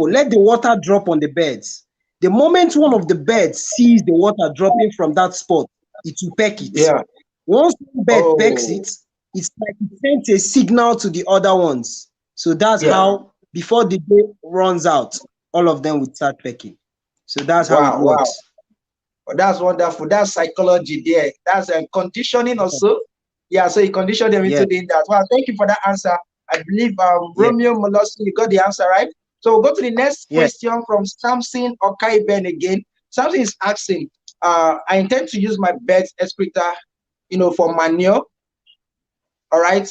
let the water drop on the birds. The moment one of the birds sees the water dropping from that spot, it will peck it. Yeah. Once one bird pecks Oh, it, it's like it sends a signal to the other ones. So that's yeah. how before the day runs out, all of them would start pecking. So that's how it Wow, wow. works. Oh, that's wonderful. That's psychology there. That's conditioning also. Yeah, so you condition them Yeah, into doing that. Well, thank you for that answer. I believe yeah, Romeo Molossi, you got the answer right. So we'll go to the next yeah. question from Samson or Kaiben again. Samson is asking, I intend to use my bird's excreta, for manure. All right.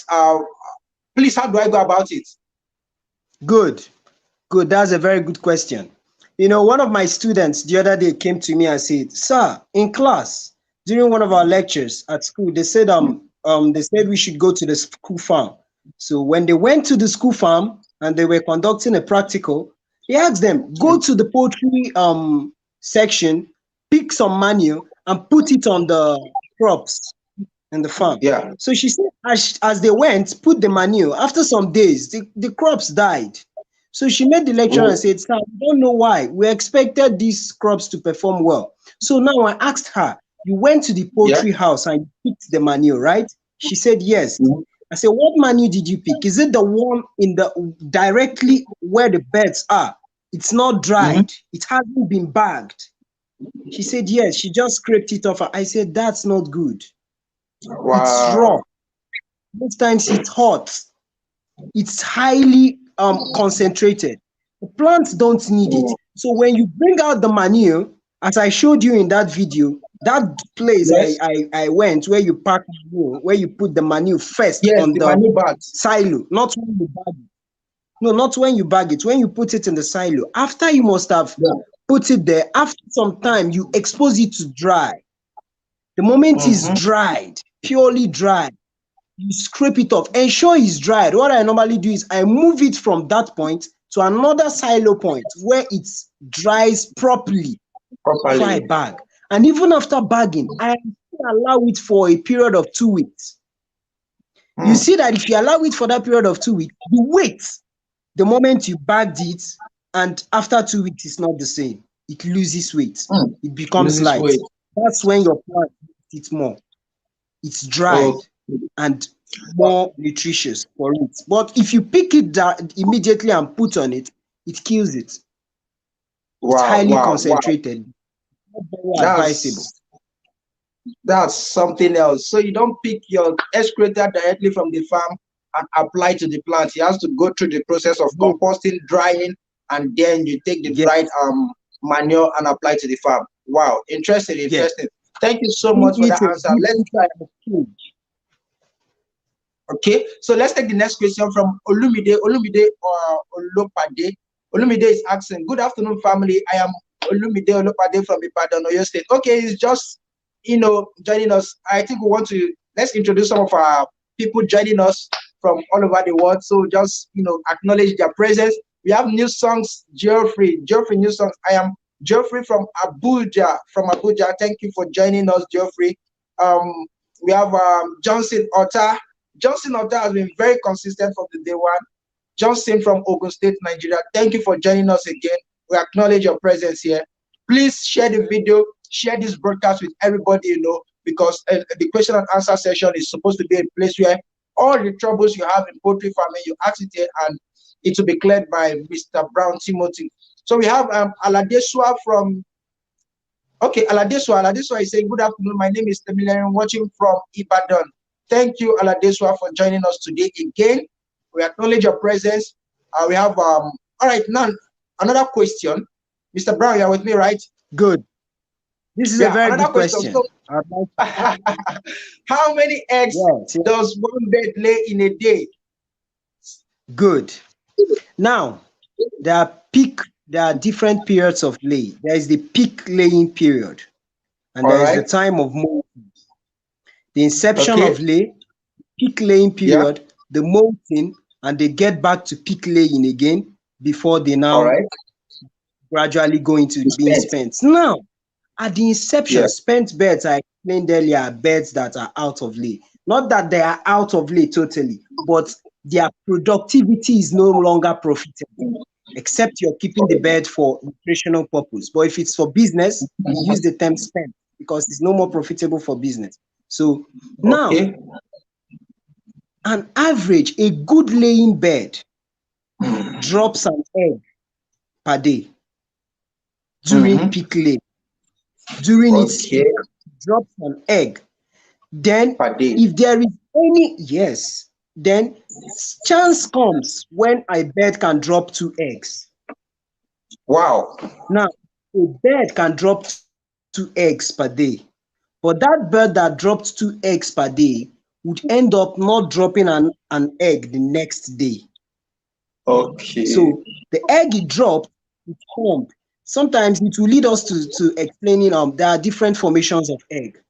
Please, how do I go about it? Good, good. That's a very good question. One of my students the other day came to me and said, "Sir, in class, during one of our lectures at school, they said we should go to the school farm. So when they went to the school farm and they were conducting a practical, he asked them, go to the poultry section, pick some manure and put it on the crops in the farm." Yeah. So she said, as they went, put the manure. After some days, the crops died. So she made the lecturer and Oh, said, "Sir, we don't know why. We expected these crops to perform well." So now I asked her, "You went to the yeah. poultry house and you picked the manure, right?" She said, "Yes." Mhm. I said, "What manure did you pick? Is it the one in the directly where the beds are? It's not Mhm. dried. It hasn't been bagged." She said, "Yes." She just scraped it off. I said, "That's not good. It's raw. Wow. Most times it's hot. It's highly concentrated. The plants don't need it. Oh, So when you bring out the manure, as I showed you in that video, that place I, yes. I, I went where you pack manure, where you put the manure first Yes, on the the manure bags. silo, not when you bag it. No, not when you bag it, when you put it in the silo. After you must have Yeah. put it there, after some time, you expose it to dry. The moment it's Mm-hmm. dried, purely dry, you scrape it off, ensure it's dried. What I normally do is I move it from that point to another silo point where it dries properly before I Properly. bag. And even after bagging, I still allow it for a period of 2 weeks. You Mm. see that if you allow it for that period of 2 weeks, the weight, the moment you bagged it, and after 2 weeks, it's not the same. It loses weight. Mm. It becomes Loses light. weight. That's when your plant eats more. It's dried Oh, and more nutritious for it. But if you pick it immediately and put on it, it kills it. It's wow, highly wow, wow. concentrated. Not very advisable. That's that's something else. So you don't pick your excreta directly from the farm and apply to the plant. It has to go through the process of Yes, composting, drying, and then you take the dried yes, manure and apply to the farm. Wow, interesting, yes. interesting. Thank you so Give much for it that a answer. good Let's try. liter of cage. Okay, so let's take the next question from Olumide. Olumide Olopade. Olumide is asking, "Good afternoon, family. I am Olumide Olopade from Ibadan, Oyo State." Okay, it's just joining us. I think we want to let's introduce some of our people joining us from all over the world. So just acknowledge their presence. We have new songs, Geoffrey, new songs. I am Geoffrey from Abuja. From Abuja. Thank you for joining us, Geoffrey. Um, we have Johnson Otta. Johnson Otta has been very consistent from the day one. Johnson from Ogun State, Nigeria. Thank you for joining us again. We acknowledge your presence here. Please share the video, share this broadcast with everybody because the question and answer session is supposed to be a place where all the troubles you have in poultry farming, you ask it here and it will be cleared by Mr. Brown Timothy. So we have Aladeswa from Aladeswa is saying, "Good afternoon. My name is Temilarian, watching from Ibadan." Thank you, Aladeswa, for joining us today again. We acknowledge your presence. We have all right now another question. Mr. Brown, you are with me, right? Good. This is a Yeah, very another good question. So, question. how many eggs Yes, yes. does one bird lay in a day? Good. Now, there are different periods of lay. There is the peak laying period, and All there is the right. time of molting. The inception Okay. of lay, peak laying Yeah. period, the molting, and they get back to peak laying again before they All now right. gradually go into It's being spent. spent. Now, at the Yeah. inception, spent birds I explained earlier are birds that are out of lay. Not that they are out of lay totally, but their productivity is no longer profitable, except you're keeping the bird for nutritional purpose. But if it's for business, we use the term spent because it's no more profitable for business. So now, Okay. an average, a good laying bird drops an egg per day during Mm-hmm. peak laying. During its Okay. peak, drops an egg. Then, Per day. if there is any, yes, then chance comes when a bird can drop 2 eggs. Wow. Now, a bird can drop 2 eggs per day, but that bird that dropped 2 eggs per day would end up not dropping an egg the next day. Okay. So the egg it dropped, it formed. Sometimes it will lead us to explaining there are different formations of egg.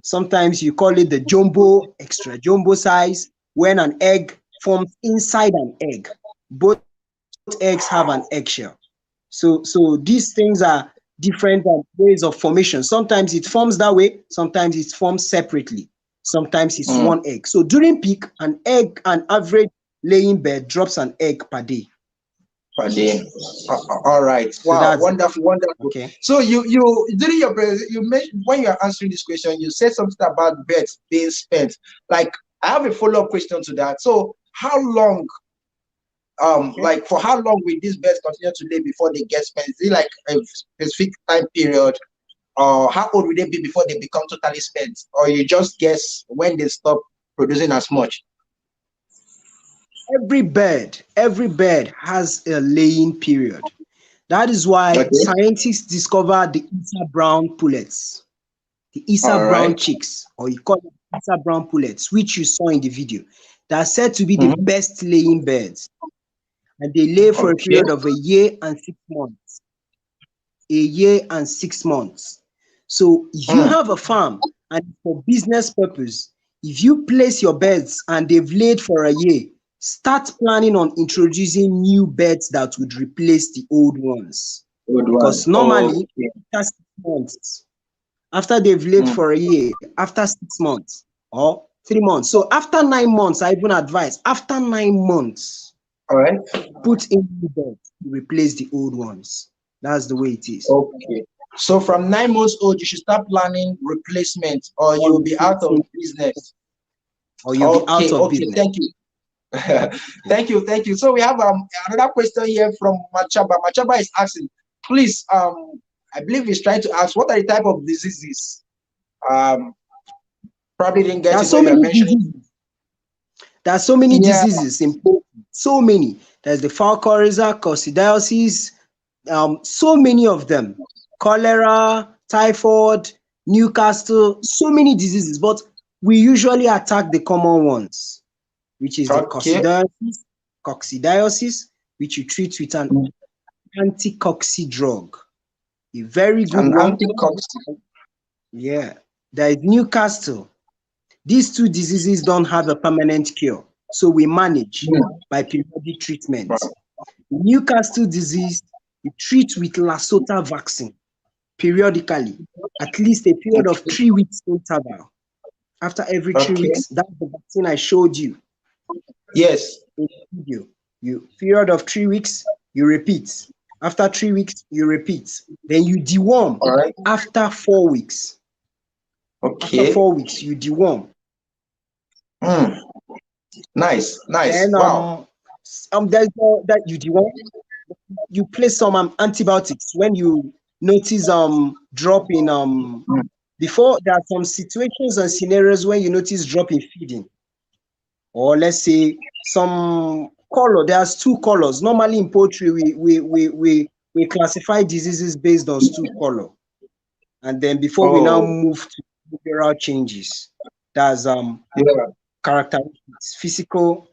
Sometimes you call it the jumbo, extra jumbo size, when an egg forms inside an egg. Both eggs have an eggshell. So these things are different ways of formation. Sometimes it forms that way, sometimes it forms separately, sometimes it's one Mm. egg. So during peak, an average laying bird drops an egg per day. Per day. All right. So Wow. that's it. Wonderful. Wonderful. Okay. So you during your you mentioned when you are answering this question, you said something about beds being spent. Like I have a follow-up question to that. So how long Okay. like for how long will these birds continue to lay before they get spent? Is it like a specific time period, or how old will they be before they become totally spent, or you just guess when they stop producing as much? Every bird has a laying period. That is why Okay. scientists discovered the Isa brown pullets, the Isa All brown right. chicks, or you call it Isa brown pullets, which you saw in the video. They are said to be the Mhm. best laying birds, and they lay for a Okay. period of a year and 6 months. A year and 6 months. So if you Mm. have a farm and for business purpose, if you place your birds and they've laid for a year, start planning on introducing new birds that would replace the old ones. Good one. Because normally, Okay. after 6 months, after they've laid Mm. for a year, after 6 months or 3 months. So after 9 months, I even advise after 9 months, All right. put in new birds to replace the old ones. That's the way it is. Okay. So from 9 months old, you should start planning replacement, or Or you'll be out of replacing, business. or you'll be out Okay. of Okay. business. Thank you. Yeah. Thank you. Thank you. So we have another question here from Machaba. Machaba is asking, please, I believe he's trying to ask, what are the type of diseases? Um, Probably didn't There get are it when so you were many mentioning. diseases. There are so many Yeah. diseases in poultry. So many. There's the fowl coryza, coccidiosis, so many of them. Cholera, typhoid, Newcastle, so many diseases. But we usually attack the common ones, which is the Okay. coccidiosis, which you treat with an Mm. anti-cocci drug. A very good An one. anti-toxic. Yeah. There is Newcastle. These two diseases don't have a permanent cure, so we manage Mm. by periodic treatment. Newcastle disease, we treat with Lasota vaccine periodically, at least a period of 3 weeks interval. After every three Okay. weeks, that's the vaccine I showed you Yes. in the video. You period of 3 weeks, you repeat. After 3 weeks, you repeat. Then you deworm All right. after 4 weeks. After Okay. 4 weeks, you deworm. Mm. Nice. Nice. Then Wow. there's that you deworm. You place some antibiotics when you notice drop in Mm. before there are some situations and scenarios when you notice drop in feeding, or let's say some color. There's two colors. Normally in poultry, we classify diseases based on stool color, and then before we now Oh, move to behavioral changes, that's yeah. characteristics, physical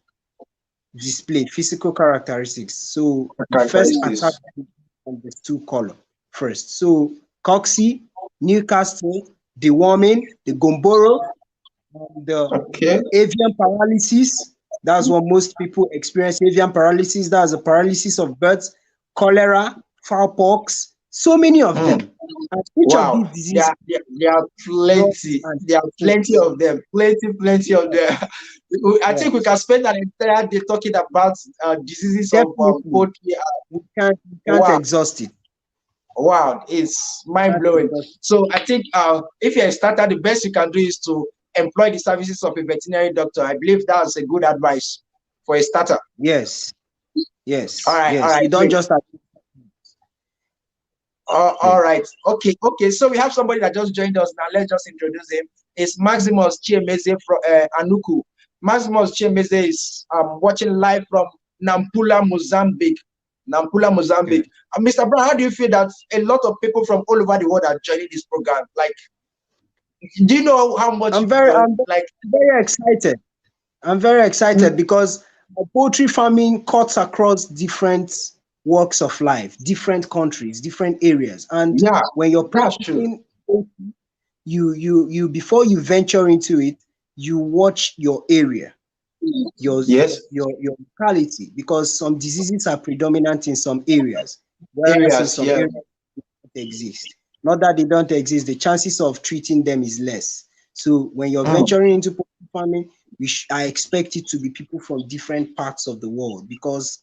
characteristics. So The we first attack characteristics. on the stool color first. So cocci, Newcastle, deworming, the gomboro, the Okay. avian paralysis. That's what most people experience. Avian paralysis. That's a paralysis of birds. Cholera, fowl pox. So many of Mm. them. And each of these Wow. diseases There are drugs plenty. and There are plenty treatments. of them. Plenty of them. I think we Yes, can spend an entire day talking about diseases of definitely. poultry. We can't Wow. exhaust it. Wow. It's mind Can't blowing. exhaust it. So I think if you're a starter, the best you can do is to employ the services of a veterinary doctor. I believe that's a good advice for a starter. Yes. All Yes, right, all yes. right, You don't great. just yeah. All right. Okay, okay. So we have somebody that just joined us now. Let's just introduce him. It's Maximus Chiemeze from Anuku. Maximus Chiemeze is watching live from Nampula, Mozambique. Nampula, Okay. Mozambique. Mr. Brown, how do you feel that a lot of people from all over the world are joining this program? Like, do you know how much I'm like? very excited. I'm very excited because poultry farming cuts across different walks of life, different countries, different areas. And Yeah, when you're that's true. practicing, you before you venture into it, you watch your area, your Yes, your locality, because some diseases are predominant in some areas, whereas in areas. some Yeah. areas they exist. Not that they don't exist, the chances of treating them is less. So when you're Mm. venturing into poultry farming, I expect it to be people from different parts of the world, because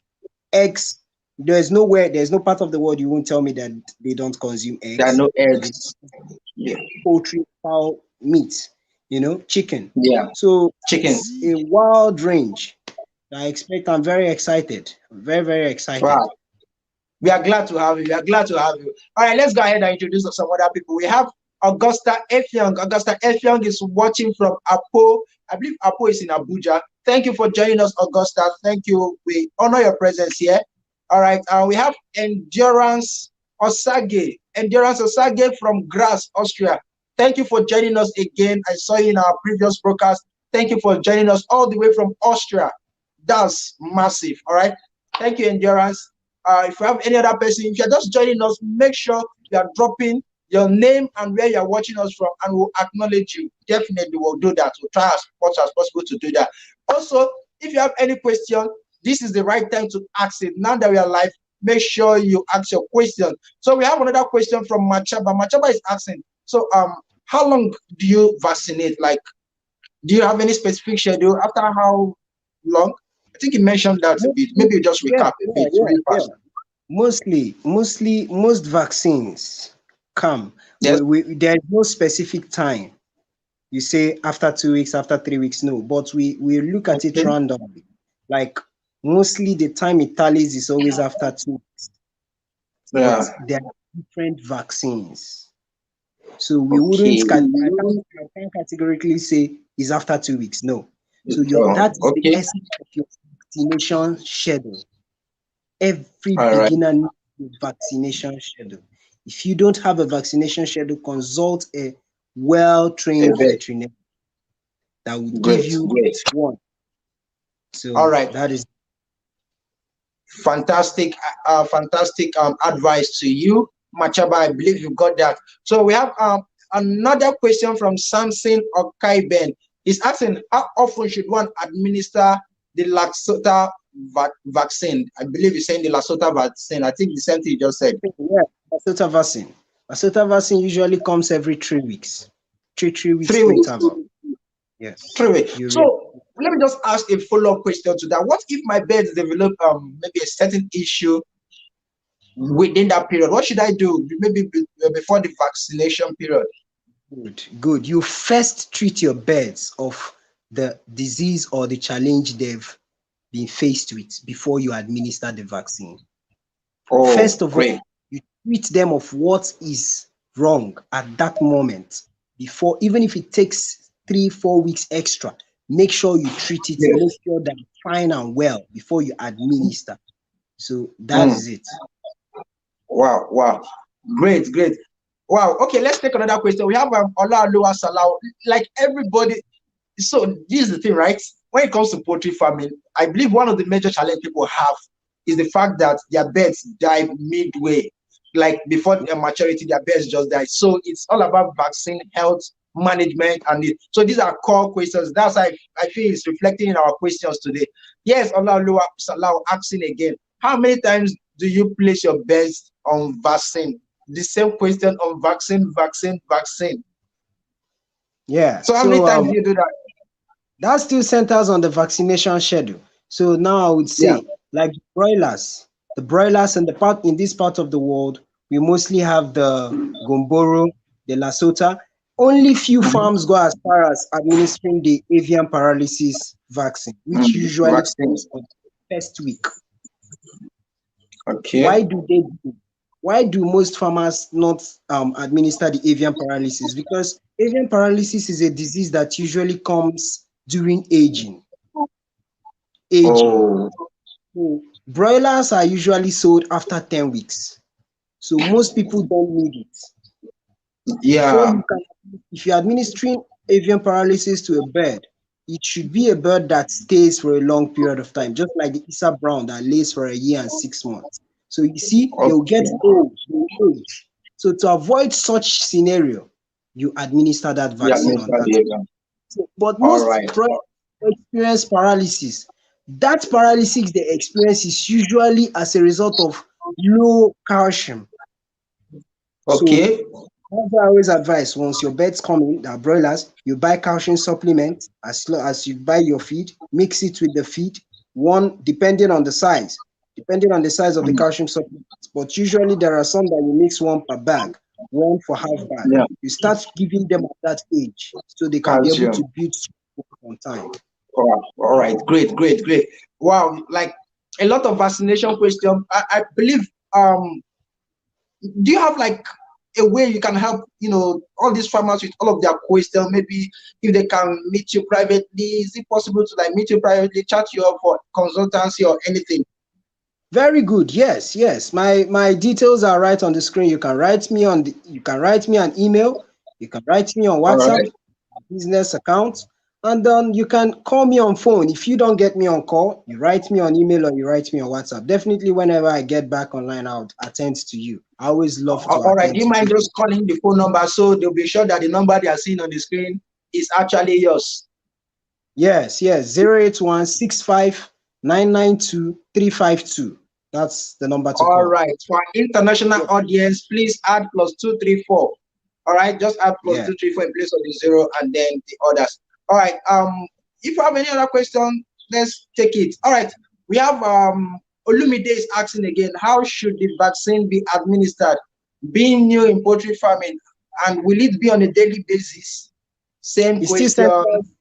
eggs, there's no part of the world you won't tell me that they don't consume There are eggs. no They eggs. Yeah, poultry, fowl, meat, chicken. yeah. So Chicken. it's a wild range. I'm very excited. I'm very, very excited. Wow. We are glad to have you. We are glad to have you. All right, let's go ahead and introduce some other people. We have Augusta Effiong. Augusta Effiong is watching from Apo. I believe Apo is in Abuja. Thank you for joining us, Augusta. Thank you. We honor your presence here. All right, we have Endurance Osage. Endurance Osage from Graz, Austria. Thank you for joining us again. I saw you in our previous broadcast. Thank you for joining us all the way from Austria. That's massive. All right. Thank you, Endurance. If you have any other person, if you're just joining us, make sure you are dropping your name and where you're watching us from, and we'll acknowledge you. Definitely, we'll do that. We'll try as much as possible to do that. Also, if you have any question, this is the right time to ask it. Now that we are live, make sure you ask your question. So we have another question from Machaba. Machaba is asking, so how long do you vaccinate? Like, do you have any specific schedule? After how long? I think you mentioned that a bit. Maybe you just Yeah, recap a yeah, bit yeah, really yeah. fast. Most vaccines come. Yes. There's no specific time. You say after 2 weeks, after 3 weeks, no. But we look at it Okay. randomly. Like mostly the time it tallies is always after 2 weeks. But Yeah. there are different vaccines. So we Okay. wouldn't I can't categorically say is after 2 weeks. No. So that is the Okay. essence of your vaccination schedule. Every All right. beginner needs a vaccination schedule. If you don't have a vaccination schedule, consult a well-trained Okay. veterinarian that will give Great. you Great. one. All So right. that is Fantastic. Fantastic advice to you, Machaba. I believe you got that. So we have another question from Samson Okaiben. He's asking, how often should one administer the Laxota vaccine? I believe he's saying the Laxota vaccine. I think the same thing you just said. yeah. Asota vaccine. Asota vaccine usually comes every 3 weeks. Three weeks 3 weeks. interval. Yes. 3 weeks. You re- So let me just ask a follow-up question to that. What if my birds develop maybe a certain issue within that period? What should I do maybe before the vaccination period? Good. You first treat your birds of the disease or the challenge they've been faced with before you administer the vaccine. Oh, First of great. all, you treat them of what is wrong at that moment before, even if it takes 3-4 weeks extra, make sure you treat it, Yes. make sure they're fine and well before you administer. So that Mm. is it. Wow, wow. Great, great. Wow. Okay, let's take another question. We have Olaoluwa Salau. Like everybody, so this is the thing, right? When it comes to poultry farming, I believe one of the major challenges people have is the fact that their birds die midway. Like before maturity, their birds just die. So it's all about vaccine, health, management, and so these are core questions. That's why I feel it's reflecting in our questions today. Yes, Olaoluwa Salau asking again. How many times do you place your birds on vaccine? The same question on vaccine, vaccine, vaccine. Yeah. So how many So times do you do that? that still centers on the vaccination schedule. So now I would Yeah. say, like the broilers in this part of the world, we mostly have the Gomboro, the Lasota. Only few farms go as far as administering the avian paralysis vaccine, which usually Vaccine. comes on the first week. Why Okay. do they do? Why do most farmers not administer the avian paralysis? Because avian paralysis is a disease that usually comes during aging. Aging. Oh, So broilers are usually sold after 10 weeks. So most people don't need it. Before yeah. you can, if you're administering avian paralysis to a bird, it should be a bird that stays for a long period of time, just like the Isa Brown that lays for a year and 6 months. So you see, they will get Okay. old, they will age. So to avoid such scenario, you administer that Yeah, vaccine on Mr. that. Behavior. So, but All most right. experience paralysis. That paralysis they experience is usually as a result of low calcium. So Okay. that's why I always advise once your birds come in, that broilers, you buy calcium supplement as long as you buy your feed, mix it with the feed, one depending on the size of the calcium supplement. But usually there are some that you mix one per bag, one for half bag. Yeah, You start giving them at that age so they can be able to calcium. build on time. All right. Great, great, great. Wow, like a lot of vaccination question. I believe do you have like a way you can help, all these farmers with all of their questions? Maybe if they can meet you privately, is it possible to like meet you privately, chat you up for consultancy or anything? Very good. Yes, yes. My details are right on the screen. You can write me an email, you can write me on All WhatsApp, right. business account, and you can call me on phone. If you don't get me on call, you write me on email or you write me on WhatsApp. Definitely whenever I get back online, I'll attend to you. I always love to All right. attend Do you to mind people. just calling the phone number so they'll be sure that the number they are seeing on the screen is actually yours? Yes, yes. 08165992352. That's the number to All call. right. For our international Yeah. audience, please add +234. All right, just add plus Yeah. two three four in place of the zero and then the others. All right. If you have any other question, let's take it. All right. We have Olumide is asking again, how should the vaccine be administered? Being new in poultry farming, and will it be on a daily basis? Same It's still question. centers.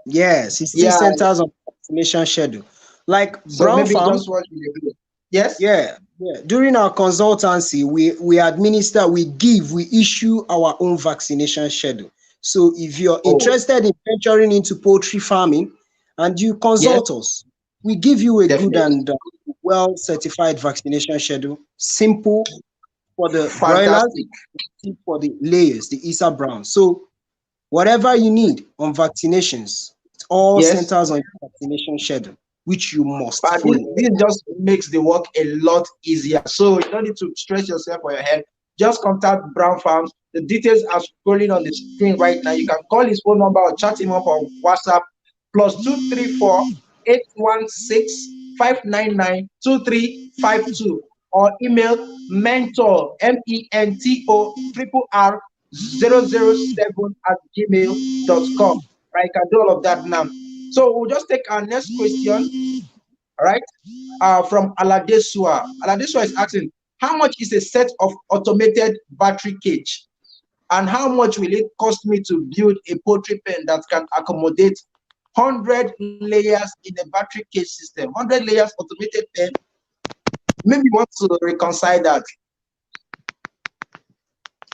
Yes, it still Yeah. centers on vaccination schedule. Like So Brown maybe Farm, just what you do. Yes. yeah, yeah. During our consultancy, we issue our own vaccination schedule. So if you're Oh, interested in venturing into poultry farming and you yes, consult us, we give you a good definitely. and well certified vaccination schedule. Simple for the broilers, Fantastic. simple for the layers, the Isa Brown. So whatever you need on vaccinations, it all Yes. centers on your vaccination schedule, which you must But this, follow. this just makes the work a lot easier. So you don't need to stress yourself for your head. Just contact Brown Farms. The details are scrolling on the screen right now. You can call his phone number or chat him up on WhatsApp +234 816 599 2352 or email mentor mentor@gmail.com. Right, you can do all of that now. So we'll just take our next question. All right, from Aladesua. Aladesua is asking, how much is a set of automated battery cage? And how much will it cost me to build a poultry pen that can accommodate 100 layers in a battery cage system? 100 layers automated pen. Maybe you want to reconcile that.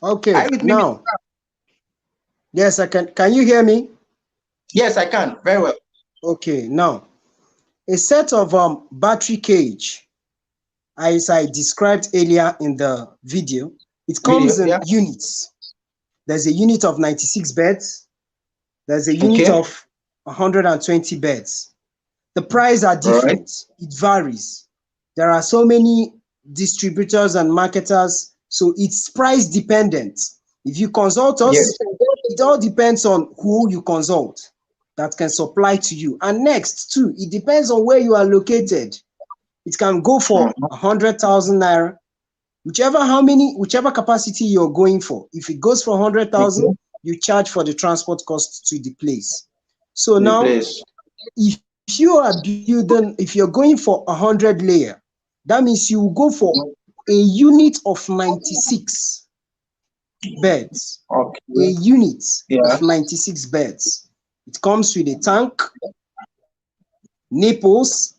Are Okay, you with me, now, Mr.? yes, I can. Can you hear me? Yes, I can. Very well. Okay, now, a set of battery cage, as I described earlier in the video, it comes Video, in yeah. units. There's a unit of 96 beds. There's a unit Okay. of 120 beds. The price are All right. different. It varies. There are so many distributors and marketers, so it's price dependent. If you consult Yes. us, it all depends on who you consult that can supply to you. And next, too, it depends on where you are located. It can go for Mhm. 100,000 naira, whichever capacity you're going for. If it goes for 100,000, Okay. you charge for the transport cost to the place. So The now, place. if you're going for 100 layer, that means you will go for a unit of 96 beds. A Okay. unit Yeah. of 96 beds. It comes with a tank, nipples,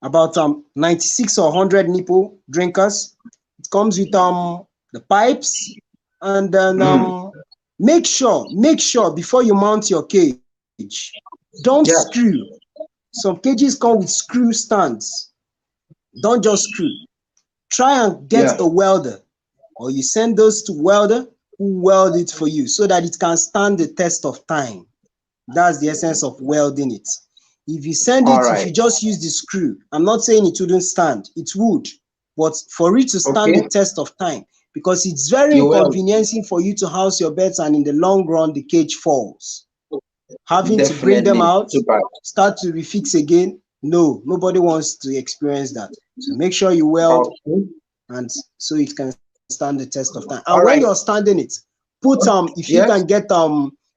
about 96 or 100 nipple drinkers. It comes with the pipes, and then Mm. make sure before you mount your cage, don't Yeah. screw. Some cages come with screw stands. Don't just screw. Try and get Yeah. a welder, or you send those to welder who weld it for you so that it can stand the test of time. That's the essence of welding it. All If right. you just use the screw, I'm not saying it wouldn't stand, it would, but for it to stand Okay. the test of time, because it's very You will inconveniencing for you to house your birds and in the long run the cage falls. Having to bring them definitely out, too bad. start to refix again. No, nobody wants to experience that. So make sure you weld, Okay. and so it can stand the test of time. And when All you're right. standing it, put if you can Yes. get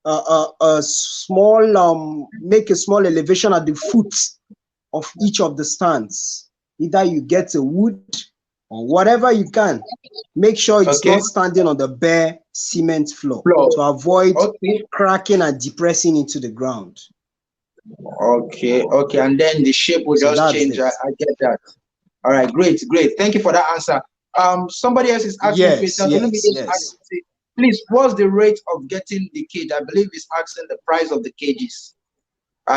a small make a small elevation at the foot of each of the stands. Either you get a wood or whatever you can. Make sure it's Okay. not standing on the bare cement floor Floor. to avoid Okay. cracking and depressing into the ground. Okay. Okay. And then the shape will So just that's change. it. I get that. All right. Great. Great. Thank you for that answer. Somebody else is asking Yes, questions. yes, Olumide is yes. asking, please, what's the rate of getting the cage? I believe he's asking the price of the cages.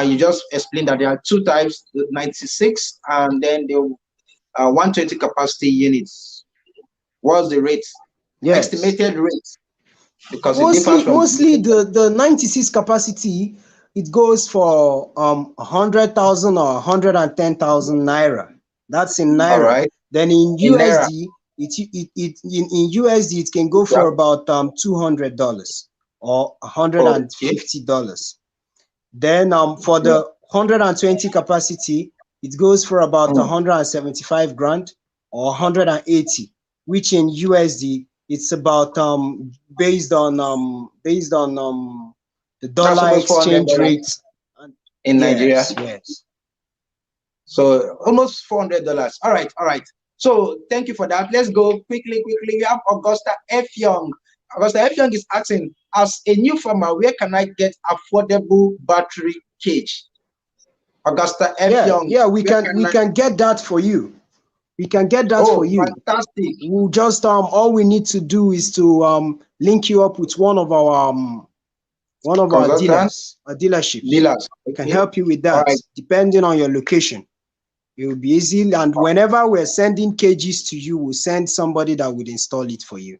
You just explained that there are two types, the 96 and then the 120 capacity units. What's the rate? Yes. Estimated rate, because it differs Mostly, from mostly the 96 capacity, it goes for 100,000 or 110,000 naira. That's in all naira. right Then in in naira. USD, in USD it can go Yeah. for about $200 or Okay. $150. Then for Yeah. the 120 capacity, it goes for about Mm. 175 grand or 180, which in USD it's about the That's dollar almost exchange $400 rate. And in Nigeria. yes, yes. So almost $400. All right, all right. So thank you for that. Let's go quickly, quickly. We have Augusta F. Young. Augusta F. Young is asking, as a new farmer, where can I get affordable battery cage? Augusta F. Yeah, Young, yeah, where we can I? can get that for you. We can get that for Oh, you. fantastic. We'll just all we need to do is to link you up with one of our Consultant, dealers, our dealerships. dealers. We can Okay. help you with All that, right. depending on your location. It will be easy. And whenever we're sending cages to you, we'll send somebody that would install it for you.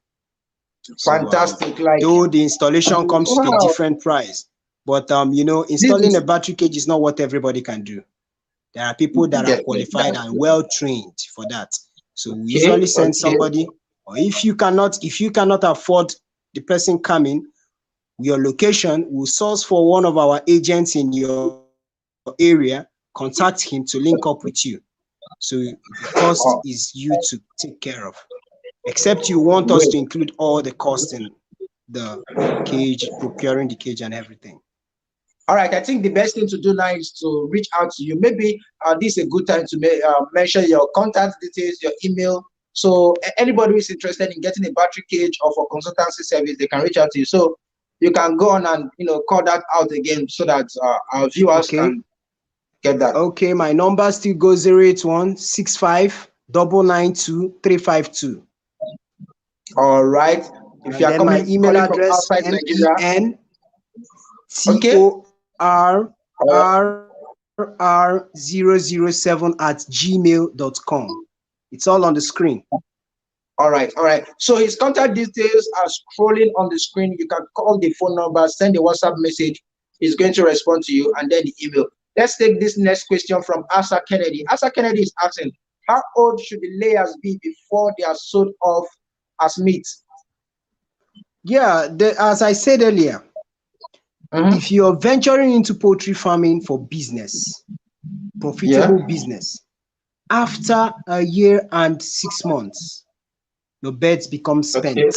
So Fantastic. Like, though the installation comes with a wow. different price, but This installing a is battery cage is not what everybody can do. There are people that are definitely. qualified and well trained for that. So we Okay. usually send Okay. somebody, or if you cannot afford the person coming, your location will source for one of our agents in your area, contact him to link up with you. So the cost is you to take care of, except you want us to Great. include all the cost in the cage, procuring the cage and everything. All right, I think the best thing to do now is to reach out to you. Maybe this is a good time to mention your contact details, your email. So anybody who is interested in getting a battery cage or for consultancy service, they can reach out to you. So you can go on and call that out again so that our viewers Okay. can get that. Okay, my number still goes 08165992352. All right. If you And are then my coming email calling from address, outside Nigeria, okay. mentorr007@gmail.com. It's all on the screen. All right, all right. So his contact details are scrolling on the screen. You can call the phone number, send a WhatsApp message. He's going to respond to you, and then the email. Let's take this next question from Asa Kennedy. Asa Kennedy is asking, how old should the layers be before they are sold off as meat? Yeah, as I said earlier, if you're venturing into poultry farming for business, Yeah. profitable business, after a year and 6 months, your birds become Okay. spent.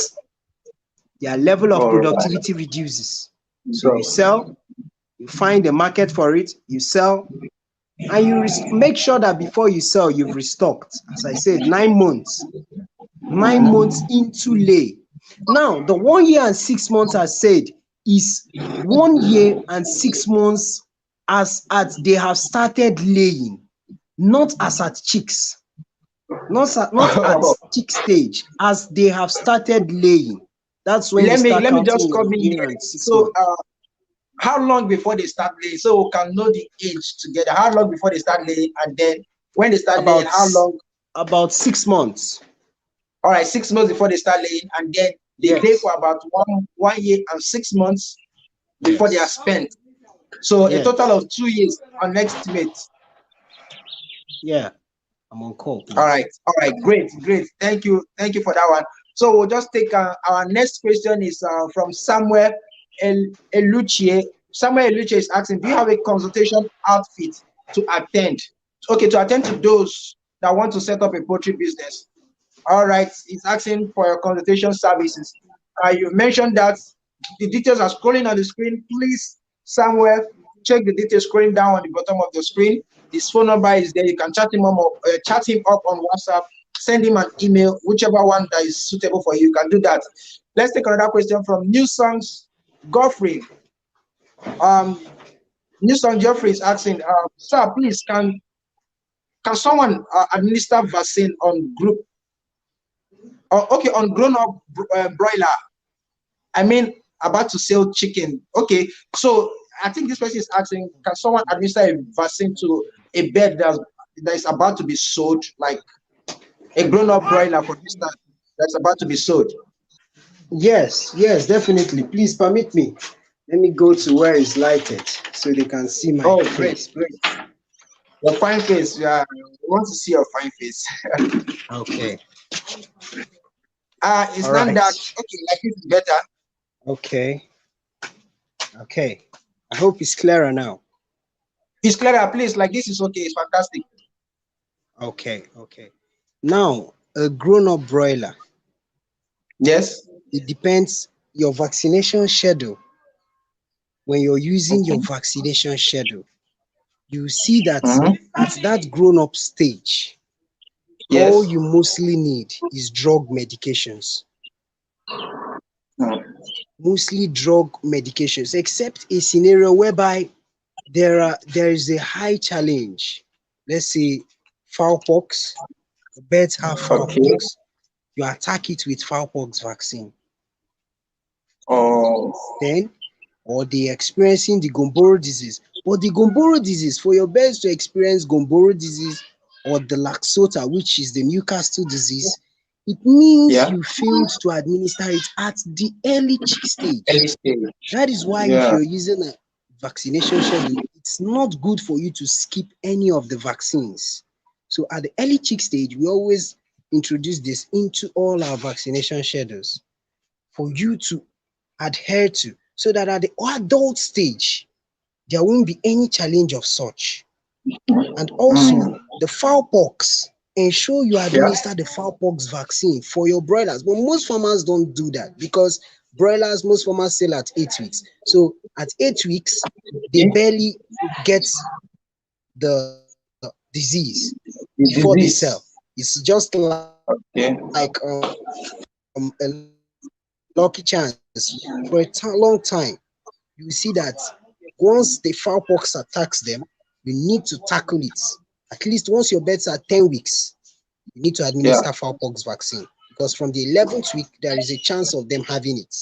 Their level of All right. productivity reduces. So you Drops. sell, you find a market for it, you sell, and you make sure that before you sell, you've restocked. As I said, 9 months. 9 months into lay. Now, the 1 year and 6 months I said is 1 year and 6 months as they have started laying. not as at chicks, not at chick stage, as they have started laying. That's when you start let me counting just your come in year here. and 6 months. So, how long before they start laying? So we can know the age together. How long before they start laying, and then when they start laying, About how long? about 6 months. All right, 6 months before they start laying, and then they lay Yes. for about 1 year and 6 months before they are Yes. spent. So a Yes. total of 2 years on estimate. Yeah. I'm on call, All please. right, great, great. Thank you for that one. So we'll just take our next question is from Samuel Eluchie. Samuel Eluchie is asking, do you have a consultation outfit to attend? Okay, to attend to those that want to set up a poultry business. All right, it's asking for your consultation services. You mentioned that the details are scrolling on the screen. Please, somewhere, check the details scrolling down on the bottom of the screen. His phone number is there. You can chat him up on WhatsApp, send him an email, whichever one that is suitable for you. You can do that. Let's take another question from New Songs Godfrey. Um, New Song Geoffrey is asking, sir, please, can someone administer vaccine on group? Okay, on grown-up broiler. I mean, about to sell chicken. Okay, so I think this person is asking, can someone administer a vaccine to a bird that is about to be sold, like a grown-up broiler, for instance, that's about to be sold? Yes, yes, definitely. Please permit me. Let me go to where it's lighted so they can see my Oh, great, face. great. Your fine face. Yeah, we want to see your fine face. Okay. It's All not right. that okay. Like it's better. Okay. Okay. I hope it's clearer now. It's clearer, please. Like this is okay. It's fantastic. Okay. Okay. Now, a grown-up broiler, Yes. it depends your vaccination schedule. When you're using your Okay. vaccination schedule, you see that Mhm. at that grown-up stage, all Yes. you mostly need is drug medications. Mhm. Mostly drug medications, except a scenario whereby there is a high challenge. Let's say fowl pox, birds have fowl Okay. pox, you attack it with fowl pox vaccine. Oh. Then, or they experiencing the Gumboro disease. But the Gumboro disease, for your birds to experience Gumboro disease or the Laxota, which is the Newcastle disease, it means Yeah. you failed to administer it at the early chick stage. Early stage. That is why if Yeah. you're using a vaccination schedule, it's not good for you to skip any of the vaccines. So at the early chick stage, we always introduce this into all our vaccination schedules for you to adhere to, so that at the adult stage, there won't be any challenge of such. And also, Mm. the fowl pox, ensure you Yeah. administer the fowl pox vaccine for your broilers. But most farmers don't do that because broilers, most farmers sell at 8 weeks. So at 8 weeks, they Okay. barely get the disease The before they sell. disease. It's just like Okay. a lucky chance. For a long time, you see that once the fowl pox attacks them, you need to tackle it. At least once your birds are 10 weeks, you need to administer fowl Yeah. pox vaccine, because from the 11th week, there is a chance of them having it.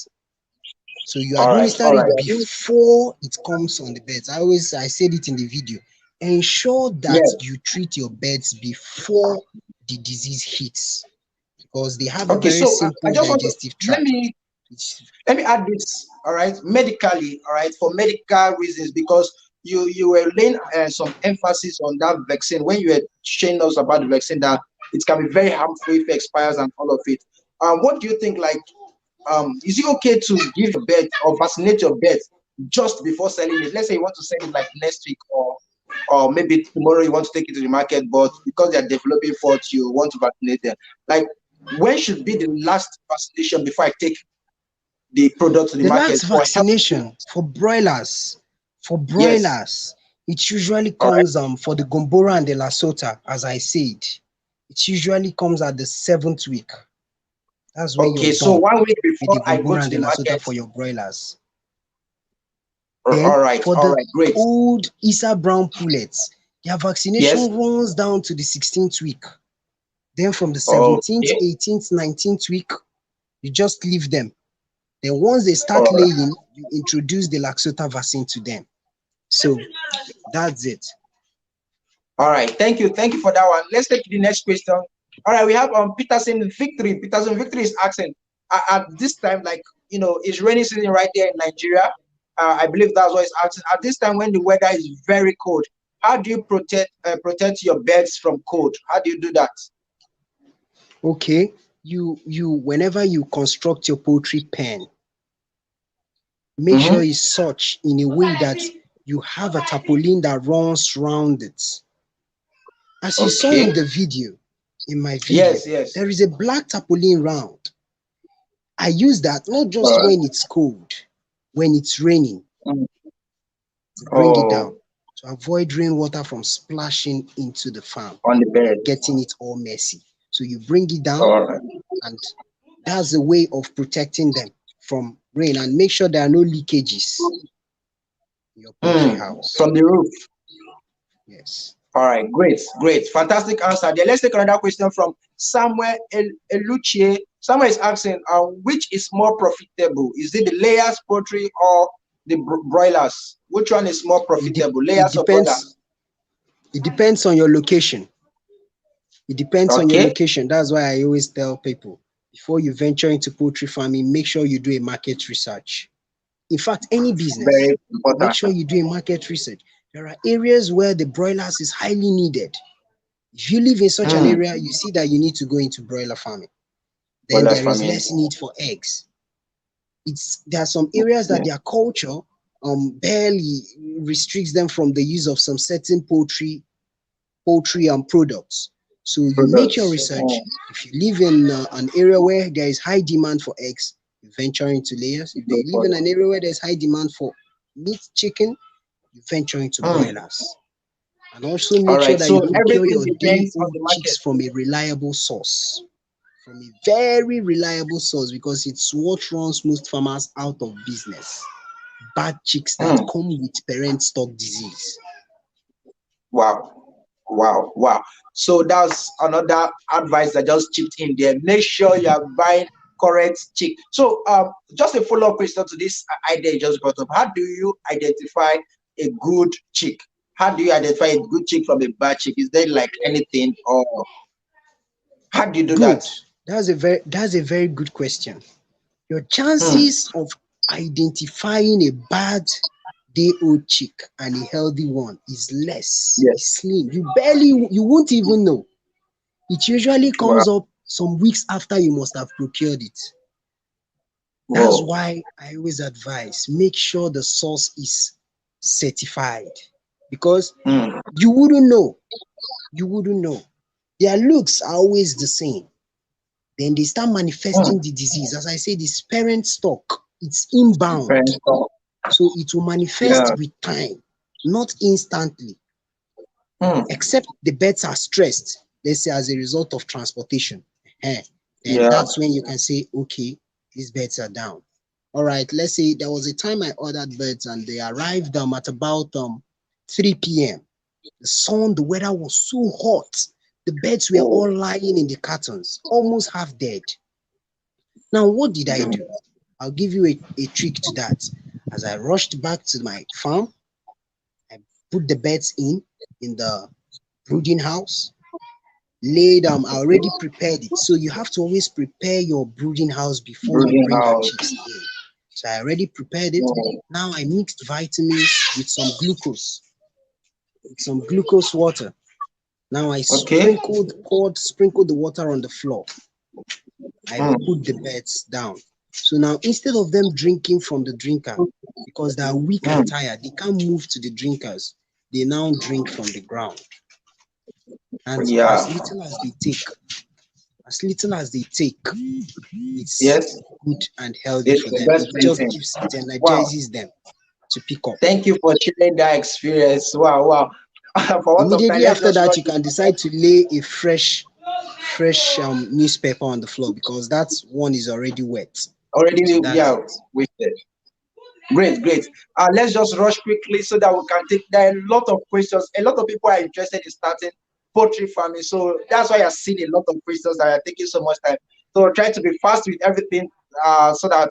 So you All right. administer All it right. before it comes on the beds. I said it in the video. Ensure that Yes. you treat your beds before the disease hits, because they have a Okay. very So I simple just want to digestive let tract. me Which, let me add this. All right. Medically. All right. For medical reasons, because you were laying some emphasis on that vaccine when you were showing us about the vaccine that it can be very harmful if it expires and all of it. What do you think? Like, is it okay to give your bed or vaccinate your bed just before selling it? Let's say you want to sell it like next week, or maybe tomorrow you want to take it to the market, but because they are developing faults, you want to vaccinate them. Like, when should be the last vaccination before I take the product to the the market last for health vaccination reasons? for Yes. broilers, it usually All right. comes for the Gombora and the Lasota, as I said. It usually comes at the 7th week. That's when you're Okay. So done 1 week with before the I go Gombora to and the the Lasota market. for your broilers. All Then right. for All the right. Great. old Isa Brown pullets, Their Yes. vaccination runs down to the 16th week. Then from the 17th, Okay. 18th, 19th week, you just leave them. Then once they start All right. laying, you introduce the Laxota vaccine to them. So that's it. All right. Thank you. Thank you for that one. Let's take the next question. All right. We have Peterson Victory. Peterson Victory is asking at this time, like it's rainy season right there in Nigeria. I believe that's what it's asking. At this time when the weather is very cold, how do you protect your birds from cold? How do you do that? Okay. You whenever you construct your poultry pen, make sure Mm-hmm. it's such in a way that you have a tarpaulin that runs round it. As you saw in Okay. the video, in my video, Yes. Yes. there is a black tarpaulin round. I use that not just All right. when it's cold, when it's raining, Mm. you bring it down Oh, to avoid rainwater from splashing into the farm on the and birds. getting it all messy. So you bring it down, All right. and that's a way of protecting them from rain, and make sure there are no leakages in your poultry house. From the roof. Yes. All right, great, great, fantastic answer there. Let's take another question from Samuel Eluchie. Samuel is asking, which is more profitable? Is it the layers poultry or the broilers? Which one is more It, de- profitable, it layers or depends. broilers? It depends on your location. It depends on your Okay, location. That's why I always tell people, before you venture into poultry farming, make sure you do a market research. In fact, any business, very make important. sure you do a market research. There are areas where the broilers is highly needed. If you live in such an Mm, area, you see that you need to go into broiler farming. Then broilers there is farming. less need for eggs. There are some areas that Yeah. their culture barely restricts them from the use of some certain poultry and products. So you make your Products. research. If you live in an area where there is high demand for eggs, you venture into layers. If Go they live for in it. an area where there's high demand for meat, chicken, you venture into Mm. broilers. And also All make sure right, that you so procure everything your day depends on old the chicks market. from a reliable source, from a very reliable source, because it's what runs most farmers out of business. Bad chicks that Mm. come with parent stock disease. Wow. Wow. Wow. So that's another advice that just chipped in there. Make sure you are buying correct chick. So just a follow-up question to this idea you just brought up. How do you identify a good chick? How do you identify a good chick from a bad chick? Is there like anything or how do you do that? Good. That's a very good question. Your Hmm. chances of identifying a bad day old chick and a healthy one is less, Yes. is slim. You won't even know. It usually Wow. comes up some weeks after you must have procured it. That's Whoa. why I always advise, make sure the source is certified, because Hmm. you wouldn't know. You wouldn't know. Their looks are always the same. Then they start Hmm. manifesting the disease. As I say, this parent stock, it's inbound. Different stuff. So it will Yeah. manifest with time, not instantly, Hmm. except the birds are stressed, let's say as a result of transportation. Then Yeah. that's when you can say, okay, these birds are down. All right, let's say there was a time I ordered birds and they arrived at about 3 p.m. The weather was so hot. The birds were Oh. all lying in the cartons, almost half dead. Now, what did I Hmm. do? I'll give you a trick to that. As I rushed back to my farm, I put the birds in the brooding house, laid I already prepared it. So you have to always prepare your brooding house before you Brooding bring your house. chicks in. So I already prepared it. Oh. Now I mixed vitamins with some glucose water. Now I Okay. sprinkled the water on the floor. I Hmm. put the birds down. So now instead of them drinking from the drinker, because they are weak Hmm. and tired, they can't move to the drinkers. They now drink from the ground. And Yeah. as little as they take, it's Yes. good and healthy It's for the them. best thing. It Wow. energizes them to pick up. Thank you for sharing that experience. Wow, wow. For what of time, Immediately let's after just that, run you this. can decide to lay a fresh newspaper on the floor, because that one is already wet. Already, So yeah, that's it. wasted. Great, great. Let's just rush quickly so that we can take. There are a lot of questions. A lot of people are interested in starting poultry farming, so that's why I see a lot of questions that are taking so much time. So try to be fast with everything, so that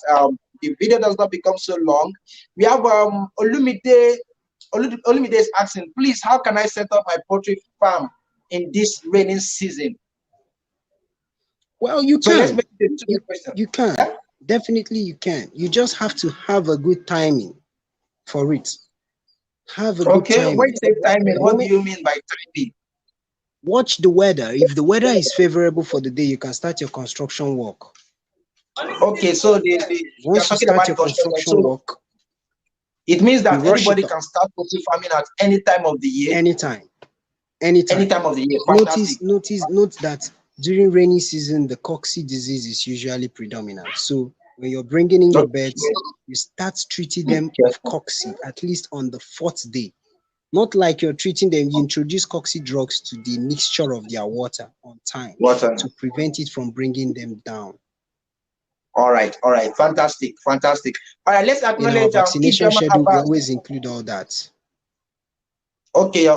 the video does not become so long. We have Olumide. Olumide is asking, please, how can I set up my poultry farm in this raining season? Well, you So let's can. make it a two You question. you can. Yeah? Definitely you can. You just have to have a good timing for it. Have a good Okay. When timing. you say timing, The what do moment you mean by timing? watch the weather. If the weather is favorable for the day, you can start your construction work. Okay, so you're Once you talking start about the your construction. construction So work, it means you that rush anybody it up can start poultry farming at any time of the year. anytime. Any Anytime. time of the year. Fantastic. Note that during rainy season, the cocci disease is usually predominant. So when you're bringing in your Okay. birds, you start treating them with Okay. cocci at least on the fourth day. Not like you're treating them, you introduce cocci drugs to the mixture of their water on time Water. to prevent it from bringing them down. All right. All right. Fantastic. Fantastic. All right. Let's In our acknowledge vaccination Ijama schedule, we Abbas. always include all that. Okay,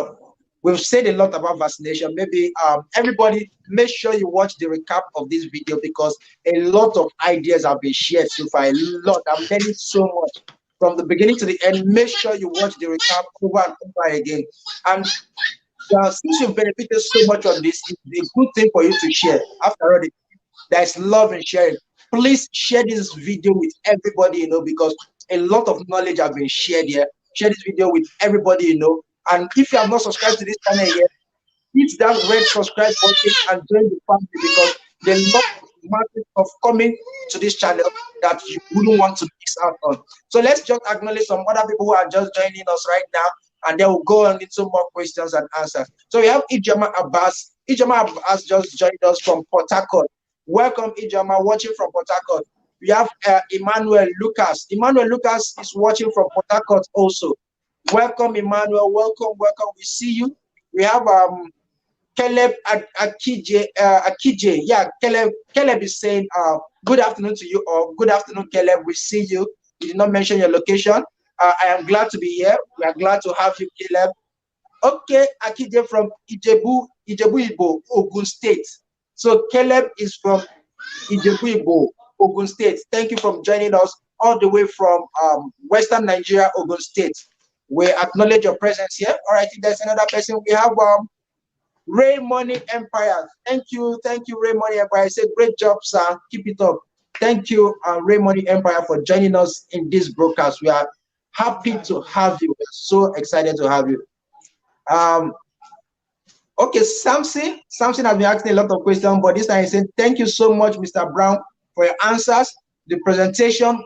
we've said a lot about vaccination. Maybe everybody make sure you watch the recap of this video because a lot of ideas have been shared so far. A lot. I'm learning so much from the beginning to the end. Make sure you watch the recap over and over again. And since you've benefited so much on this, it's a good thing for you to share. After all, there's love in sharing. Please share this video with everybody you know because a lot of knowledge have been shared here. Share this video with everybody you know. And if you have not subscribed to this channel yet, hit that red subscribe button and join the family because there's a lot of massive stuff coming to this channel that you wouldn't want to miss out on. So let's just acknowledge some other people who are just joining us right now, and then we'll go on into more questions and answers. So we have Ijama Abbas. Ijama Abbas just joined us from Port Harcourt. Welcome, Ijama, watching from Port Harcourt. We have Emmanuel Lucas. Emmanuel Lucas is watching from Port Harcourt also. Welcome, Emmanuel. Welcome, welcome. We see you. We have Caleb Akije. Yeah, Caleb is saying good afternoon to you or good afternoon, Caleb. We see you. You did not mention your location. I am glad to be here. We are glad to have you, Caleb. Okay, Akije from Ijebu Ibo, Ogun State. So Caleb is from Ijebu Ibo, Ogun State. Thank you for joining us all the way from Western Nigeria, Ogun State. We acknowledge your presence here. All right, if there's another person, we have Ray Money Empire. Thank you, Ray Money Empire. I said, great job, sir. Keep it up. Thank you, Ray Money Empire, for joining us in this broadcast. We are happy to have you. We're so excited to have you. Um, okay, Samson has been asking a lot of questions, but this time he said, thank you so much, Mr. Brown, for your answers. The presentation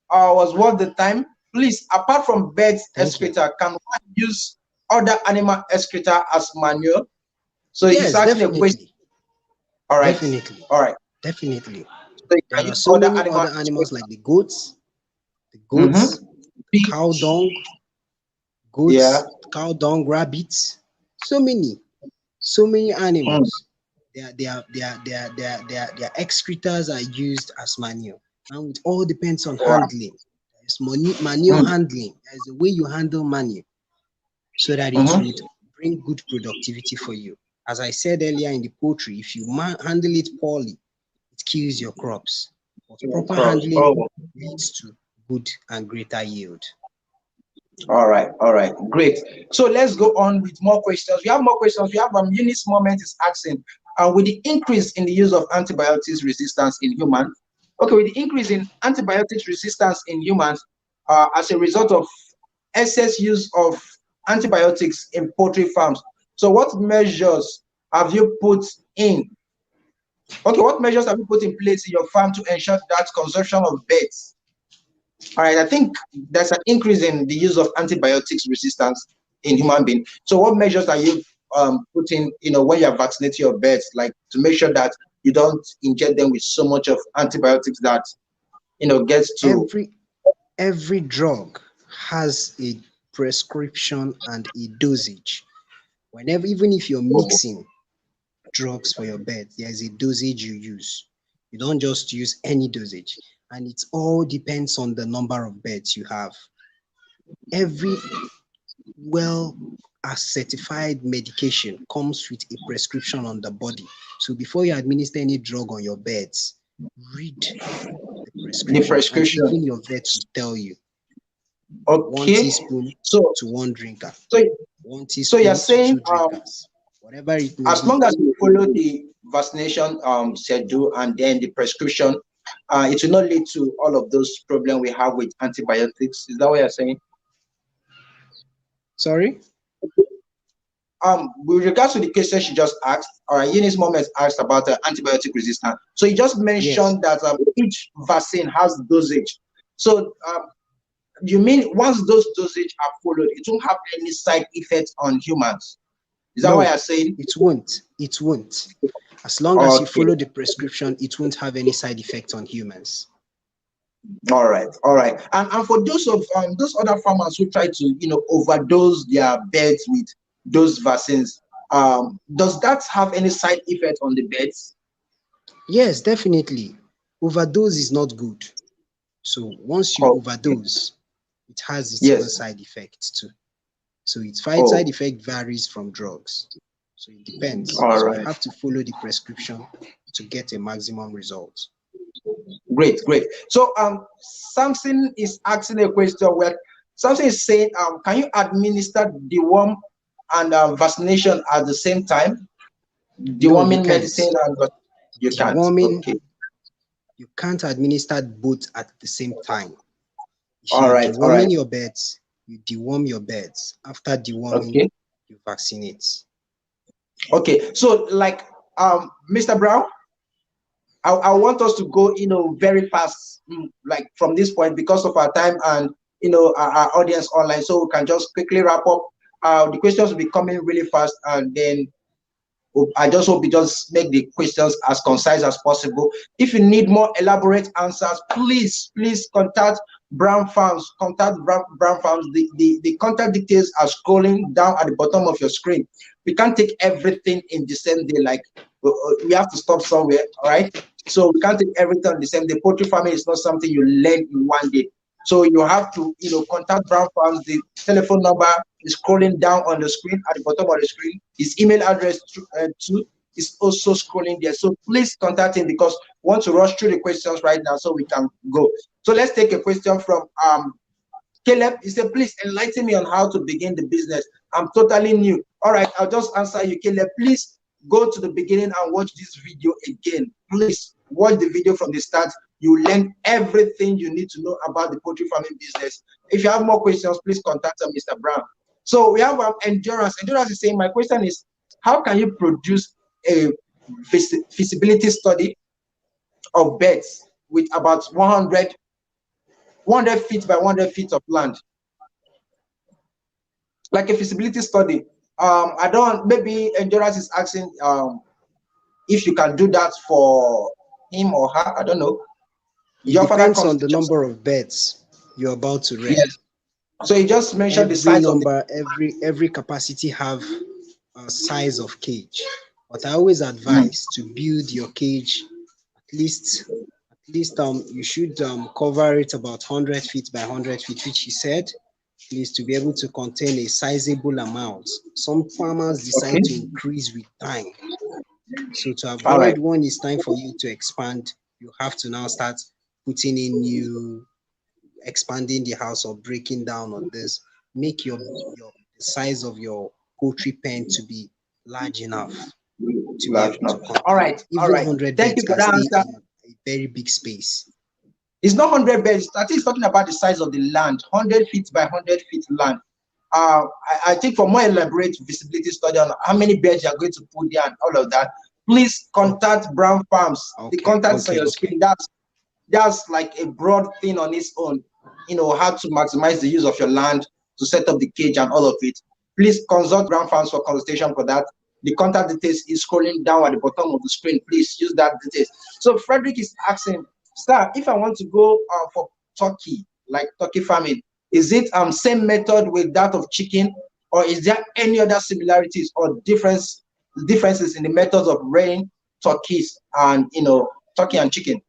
was worth the time. Please, apart from birds Thank you. excreta, can one use other animal excreta as manure? So he's Yes, asking a question. definitely. All right. Definitely. All right. Definitely. So you There can are use so other many animal other animals excreta. like the goats, Mm-hmm. cow Fish. dung, Yeah. cow dung, rabbits. So many, so many Mm. animals. Their excretors are used as manure. And it all depends on Wow. handling. There's manure Mm. handling. There's a way you handle manure so that it Mm-hmm. would bring good productivity for you. As I said earlier in the poultry, if you handle it poorly, it kills your crops. But proper Crops. handling Oh. leads to good and greater yield. All right. All right. Great. So let's go on with more questions. We have more questions. We have Eunice Moment is asking, with the increase in the use of antibiotics resistance in humans, okay, with the increase in antibiotics resistance in humans, as a result of excess use of antibiotics in poultry farms. So what measures have you put in? Okay, what measures have you put in place in your farm to ensure that consumption of birds? All right, I think there's an increase in the use of antibiotics resistance in human beings. So what measures are you putting, when you are vaccinating your birds, like to make sure that you don't inject them with so much of antibiotics that, gets to. Every drug has a prescription and a dosage. Whenever, even if you're mixing drugs for your bed, there's a dosage you use. You don't just use any dosage. and it all depends on the number of beds you have. Every well a certified medication comes with a prescription on the body. So before you administer any drug on your beds, read the The prescription, and prescription. even your vet will tell you 1 Okay. teaspoon So to 1 drinker, so 1 so you're teaspoon to saying 2 drinkers, whatever it may as be. long as you follow the vaccination schedule and then the prescription, it will not lead to all of those problems we have with antibiotics. Is that what you're saying? Sorry? With regards to the question she just asked, all right, Eunice Moment asked about antibiotic resistance. So you just Yes. mentioned that each vaccine has dosage. So you mean once those dosage are followed, it won't have any side effects on humans? Is that what No, you're saying? it won't. It won't. As long as you Okay. follow the prescription, it won't have any side effects on humans. All right, all right. And for those other farmers who try to overdose their beds with those vaccines, does that have any side effect on the beds? Yes, definitely. Overdose is not good. So once you Oh, overdose, it has its own yes. side effects too. So its side Oh, effect varies from drugs. So it depends. all So you right. have to follow the prescription to get a maximum result. Great, great. So Samson is asking a question where Samson is saying, can you administer deworm and vaccination at the same time? No, you Deworming can't. medicine and you can't. Deworming, Okay. you can't administer both at the same time. If All you're right, all right. deworming your beds, you deworm your beds. After deworming, Okay. you vaccinate. Okay. So like Mr. Brown, I want us to go, very fast, like from this point because of our time and our audience online. So we can just quickly wrap up. The questions will be coming really fast, and then I just hope you just make the questions as concise as possible. If you need more elaborate answers, please contact Brown Farms. Contact Brown Farms. The contact details are scrolling down at the bottom of your screen. We can't take everything in the same day. Like we have to stop somewhere. All right. So we can't take everything on the same day. Poultry farming is not something you learn in one day. So you have to, contact Brown Farms. The telephone number is scrolling down on the screen at the bottom of the screen. His email address too is also scrolling there. So please contact him because we want to rush through the questions right now so we can go. So let's take a question from Caleb. He said, please enlighten me on how to begin the business. I'm totally new. All right, I'll just answer you, Caleb. Please go to the beginning and watch this video again. Please watch the video from the start. You learn everything you need to know about the poultry farming business. If you have more questions, please contact Mr. Brown. So we have Endurance. Endurance is saying, my question is, how can you produce a feasibility study of beds with about 100 feet by 100 feet of land? Like a feasibility study. I don't, maybe Endurance is asking if you can do that for him or her. I don't know. It Your father depends comes on to the just, number of beds you're about to rent. yes. So you just mentioned the Every size of the, number, every capacity have a size of cage. But I always advise to build your cage at least you should cover it about 100 feet by 100 feet, which he said is to be able to contain a sizable amount. Some farmers okay. decide to increase with time. So to All right. avoid when it's time for you to expand, you have to now start putting in new, expanding the house or breaking down on this. Make your the size of your poultry pen to be large enough to be Large able to enough. All contain. right. All Even right. 100 Thank beds you for can that stay answer. in a very big space. It's not 100 beds. I think it's talking about the size of the land, 100 feet by 100 feet land. I think for more elaborate visibility study on how many beds you are going to put there and all of that, please Okay, contact Brown Farms. The okay, contact is on okay, your okay. screen. That's like a broad thing on its own. How to maximize the use of your land, to set up the cage and all of it. Please consult Brown Farms for consultation for that. The contact details is scrolling down at the bottom of the screen. Please use that details. So Frederick is asking, sir, if I want to go for turkey, like turkey farming, is it same method with that of chicken, or is there any other similarities or differences in the methods of rearing turkeys and turkey and chicken?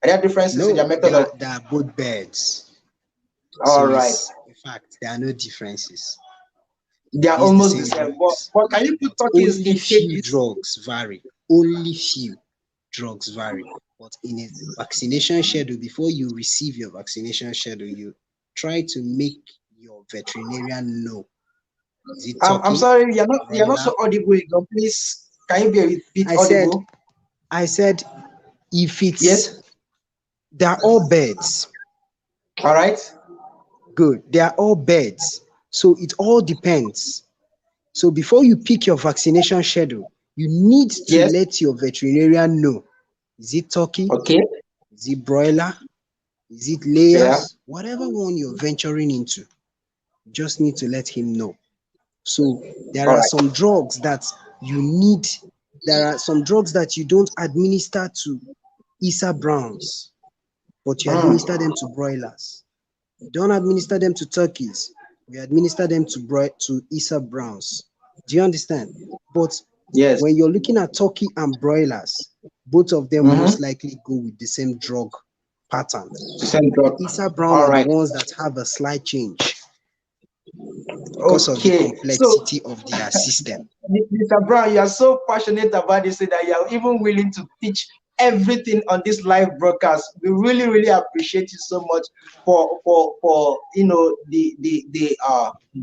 Are there differences in No, their method of? they are both birds. All So right, it's in fact there are no differences. they are Use the almost the same same. drugs, But can you put but turkeys only in few cages? drugs vary. Only few drugs vary. But in a vaccination schedule, before you receive your vaccination schedule, you try to make your veterinarian know. Is it I'm turkey, sorry, you're not broiler? so audible again. Please, can you be a bit I said, audible? I said, if it's Yes. they're all birds, All right. good. They are all birds. So it all depends. So before you pick your vaccination schedule, you need to Yes. let your veterinarian know. Is it turkey? Okay. Is it broiler? Is it Yeah. layers? Whatever one you're venturing into, you just need to let him know. So there All are right. some drugs that you need. There are some drugs that you don't administer to Isa Browns, but you administer them to broilers. You don't administer them to turkeys. You administer them to Isa Browns. Do you understand? But Yes. when you're looking at turkey and broilers, both of them Mm-hmm. most likely go with the same drug pattern. To send The drug. Isa Brown All are the right. ones that have a slight change because of the Okay. So, complexity of their system. Mr. Brown, you are so passionate about this that you are even willing to teach everything on this live broadcast. We really, really appreciate you so much for the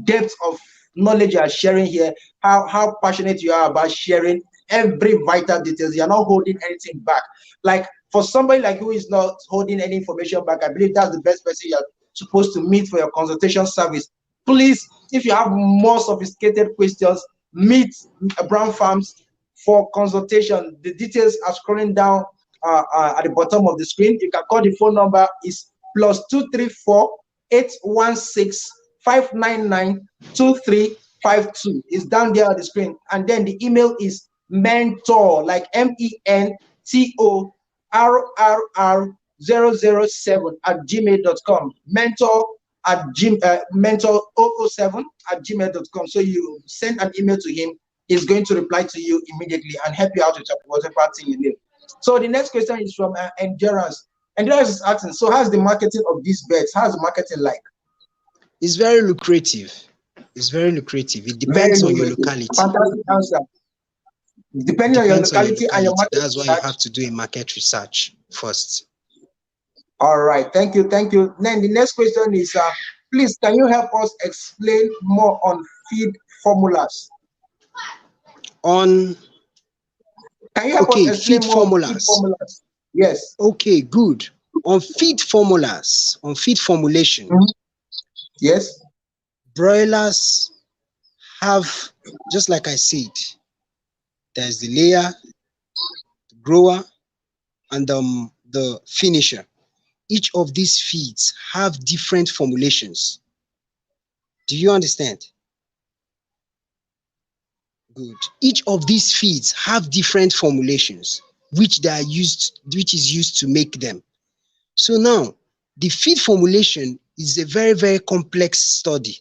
depth of knowledge you are sharing here. How passionate you are about sharing every vital details. You are not holding anything back. Like for somebody like who is not holding any information back, I believe that's the best person you're supposed to meet for your consultation service. Please, if you have more sophisticated questions, meet Brown Farms for consultation. The details are scrolling down at the bottom of the screen. You can call the phone number is +234-816-599-2352. It's down there on the screen. And then the email is mentor, like mentorrr007 at gmail.com. Mentor007 at gmail.com. So you send an email to him, he's going to reply to you immediately and help you out with whatever thing you need. So the next question is from Endurance. Endurance is asking, so how's the marketing of these beds? How's the marketing like? It's very lucrative. It's very lucrative. It Very depends on your lucrative. locality. Fantastic answer. It Depending on your depends on your locality and your locality. market That's why you research. have to do a market research first. All right, thank you, thank you. Then the next question is, please, can you help us explain more on feed formulas? On Can you help us okay, explain feed more on feed formulas. formulas? Yes. Okay, good. On feed formulas, on feed formulation, Mhm. Yes. broilers have, just like I said, there's the layer, the grower, and the finisher. Each of these feeds have different formulations. Do you understand? Good. Each of these feeds have different formulations, which is used to make them. So now, the feed formulation is a very, very complex study,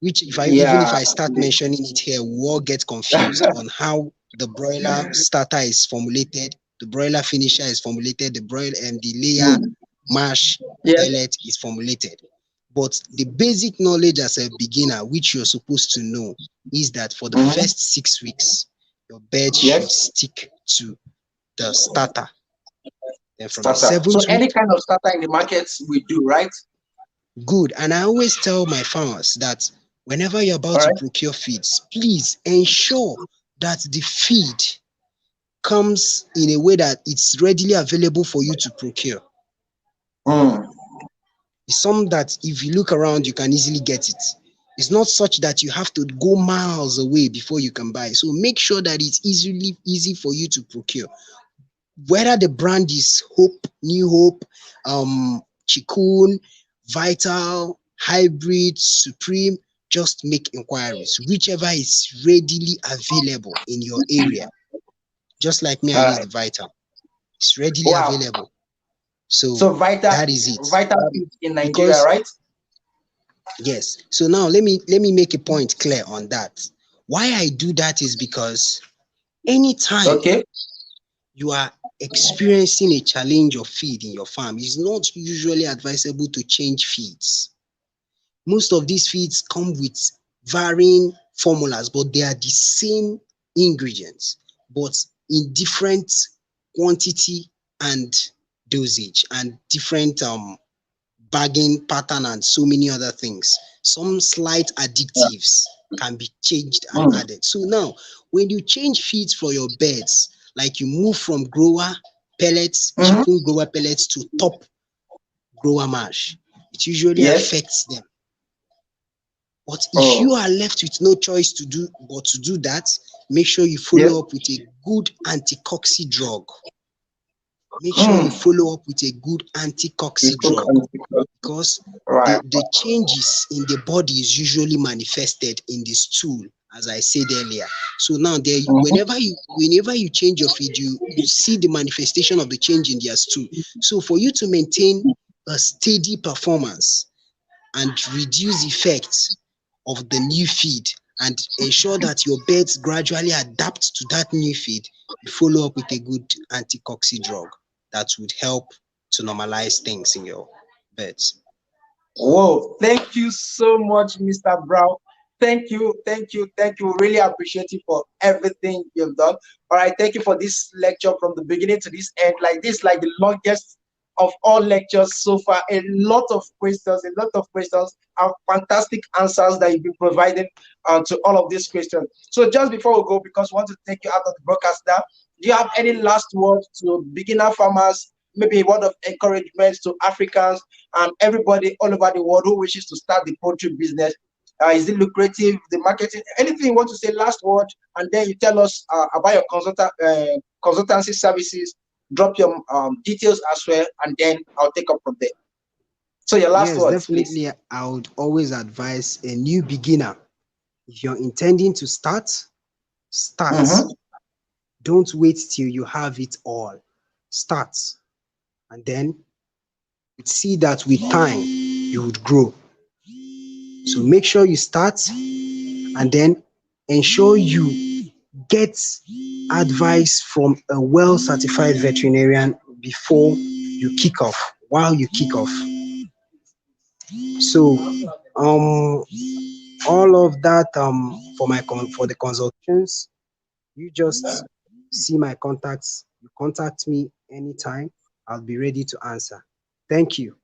which even if Yeah. I start mentioning it here, we all get confused on how the broiler starter is formulated, the broiler finisher is formulated, the broiler and the layer Mm. mash Yes. pellet is formulated. But the basic knowledge as a beginner, which you're supposed to know, is that for the Mhm. first 6 weeks, your bed should Yes. stick to the starter. Then from the Starter. So seventh any week, kind of starter in the markets we do, right? good. And I always tell my farmers that whenever you're about All to right. procure feeds, please ensure that the feed comes in a way that it's readily available for you to procure. Mm. It's something that if you look around, you can easily get it. It's not such that you have to go miles away before you can buy. So make sure that it's easy for you to procure. Whether the brand is Hope, New Hope, Chikun, Vital, Hybrid, Supreme, just make inquiries. Whichever is readily available in your area. Just like me, I All use right. the Vital. It's readily Wow. available. So So Vital that is it. Vital Feed in Nigeria, Because right? yes. So now let me make a point clear on that. Why I do that is because anytime Okay. you are experiencing a challenge of feed in your farm, it's not usually advisable to change feeds. Most of these feeds come with varying formulas, but they are the same ingredients, but in different quantity and dosage and different bagging pattern and so many other things. Some slight additives can be changed and added. So now, when you change feeds for your birds, like you move from grower pellets, chicken grower pellets to top grower mash, it usually Yes. affects them. But if you are left with no choice to do but to do that, make sure you Yes. follow up with a good anti-coxy drug. Make sure you follow up with a good anti-coxy drug, because Right. the changes in the body is usually manifested in the stool, as I said earlier. So now there, whenever you change your feed, you see the manifestation of the change in their stool. So for you to maintain a steady performance and reduce effects of the new feed and ensure that your birds gradually adapt to that new feed, you follow up with a good anti-coxy drug that would help to normalize things in your birds. Whoa, thank you so much, Mr. Brown. Thank you, thank you, thank you. Really appreciate you for everything you've done. All right, thank you for this lecture from the beginning to this end. Like this, like the longest of all lectures so far. A lot of questions, and fantastic answers that you've been providing to all of these questions. So just before we go, because we want to take you out of the broadcast now, do you have any last words to beginner farmers? Maybe a word of encouragement to Africans and everybody all over the world who wishes to start the poultry business. Is it lucrative? The marketing, anything you want to say, last word, and then you tell us about your consultancy services. Drop your details as well, and then I'll take up from there. So your last Yes, words, please. definitely. I would always advise a new beginner, if you're intending to start, start. Mhm. Don't wait till you have it all. Start. And then you'd see that with time, you would grow. So make sure you start, and then ensure you get advice from a well certified veterinarian before you kick off, while you kick off. So, um, all of that for for the consultations, you just see my contacts. You contact me anytime. I'll be ready to answer. Thank you.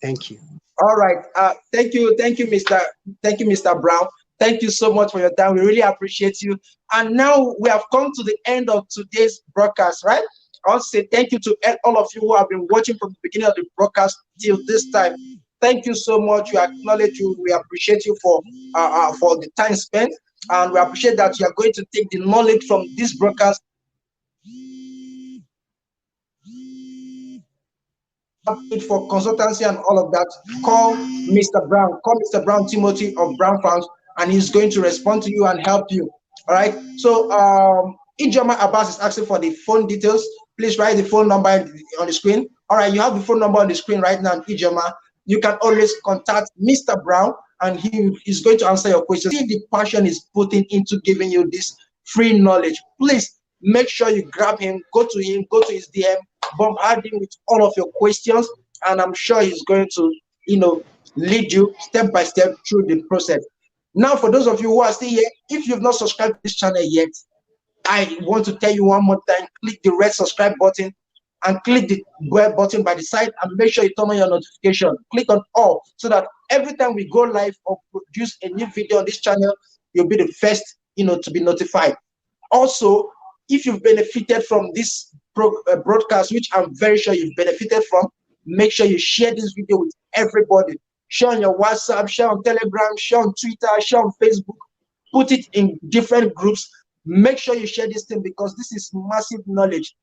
Thank you. All right. Thank you, Mr. Brown. Thank you so much for your time. We really appreciate you. And now we have come to the end of today's broadcast, right? I want to say thank you to all of you who have been watching from the beginning of the broadcast till this time. Thank you so much. We acknowledge you. We appreciate you for the time spent, and we appreciate that you are going to take the knowledge from this broadcast need for consultancy and all of that, call Mr. Brown. Call Mr. Brown Timothy of Brown Farms, and he's going to respond to you and help you. All right. So Ijoma Abbas is asking for the phone details. Please write the phone number on the screen. All right, you have the phone number on the screen right now, Ijoma. You can always contact Mr. Brown, and he is going to answer your questions. See the passion is putting into giving you this free knowledge. Please make sure you grab him, go to his DM, bombard him with all of your questions, and I'm sure he's going to, lead you step by step through the process. Now, for those of you who are still here, if you've not subscribed to this channel yet, I want to tell you one more time, click the red subscribe button and click the bell button by the side, and make sure you turn on your notification. Click on all so that every time we go live or produce a new video on this channel, you'll be the first, to be notified. Also, if you've benefited from this broadcast, which I'm very sure you've benefited from, make sure you share this video with everybody. Share on your WhatsApp, share on Telegram, share on Twitter, share on Facebook. Put it in different groups. Make sure you share this thing, because this is massive knowledge.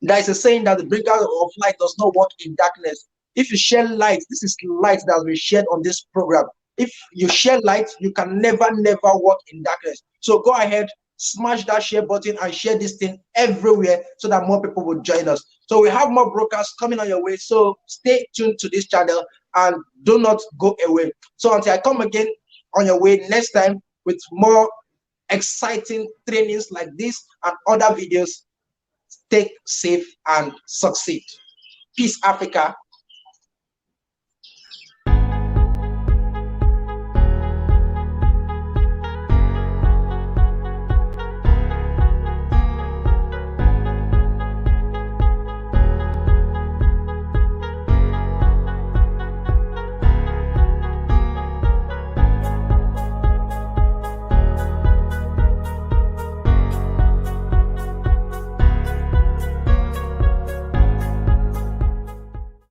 There is a saying that the bringer of light does not work in darkness. If you share light, this is light that we shared on this program. If you share light, you can never, never work in darkness. So go ahead, smash that share button and share this thing everywhere so that more people will join us. So we have more broadcasts coming on your way. So stay tuned to this channel and do not go away. So until I come again on your way next time with more exciting trainings like this and other videos, stay safe and succeed. Peace, Africa.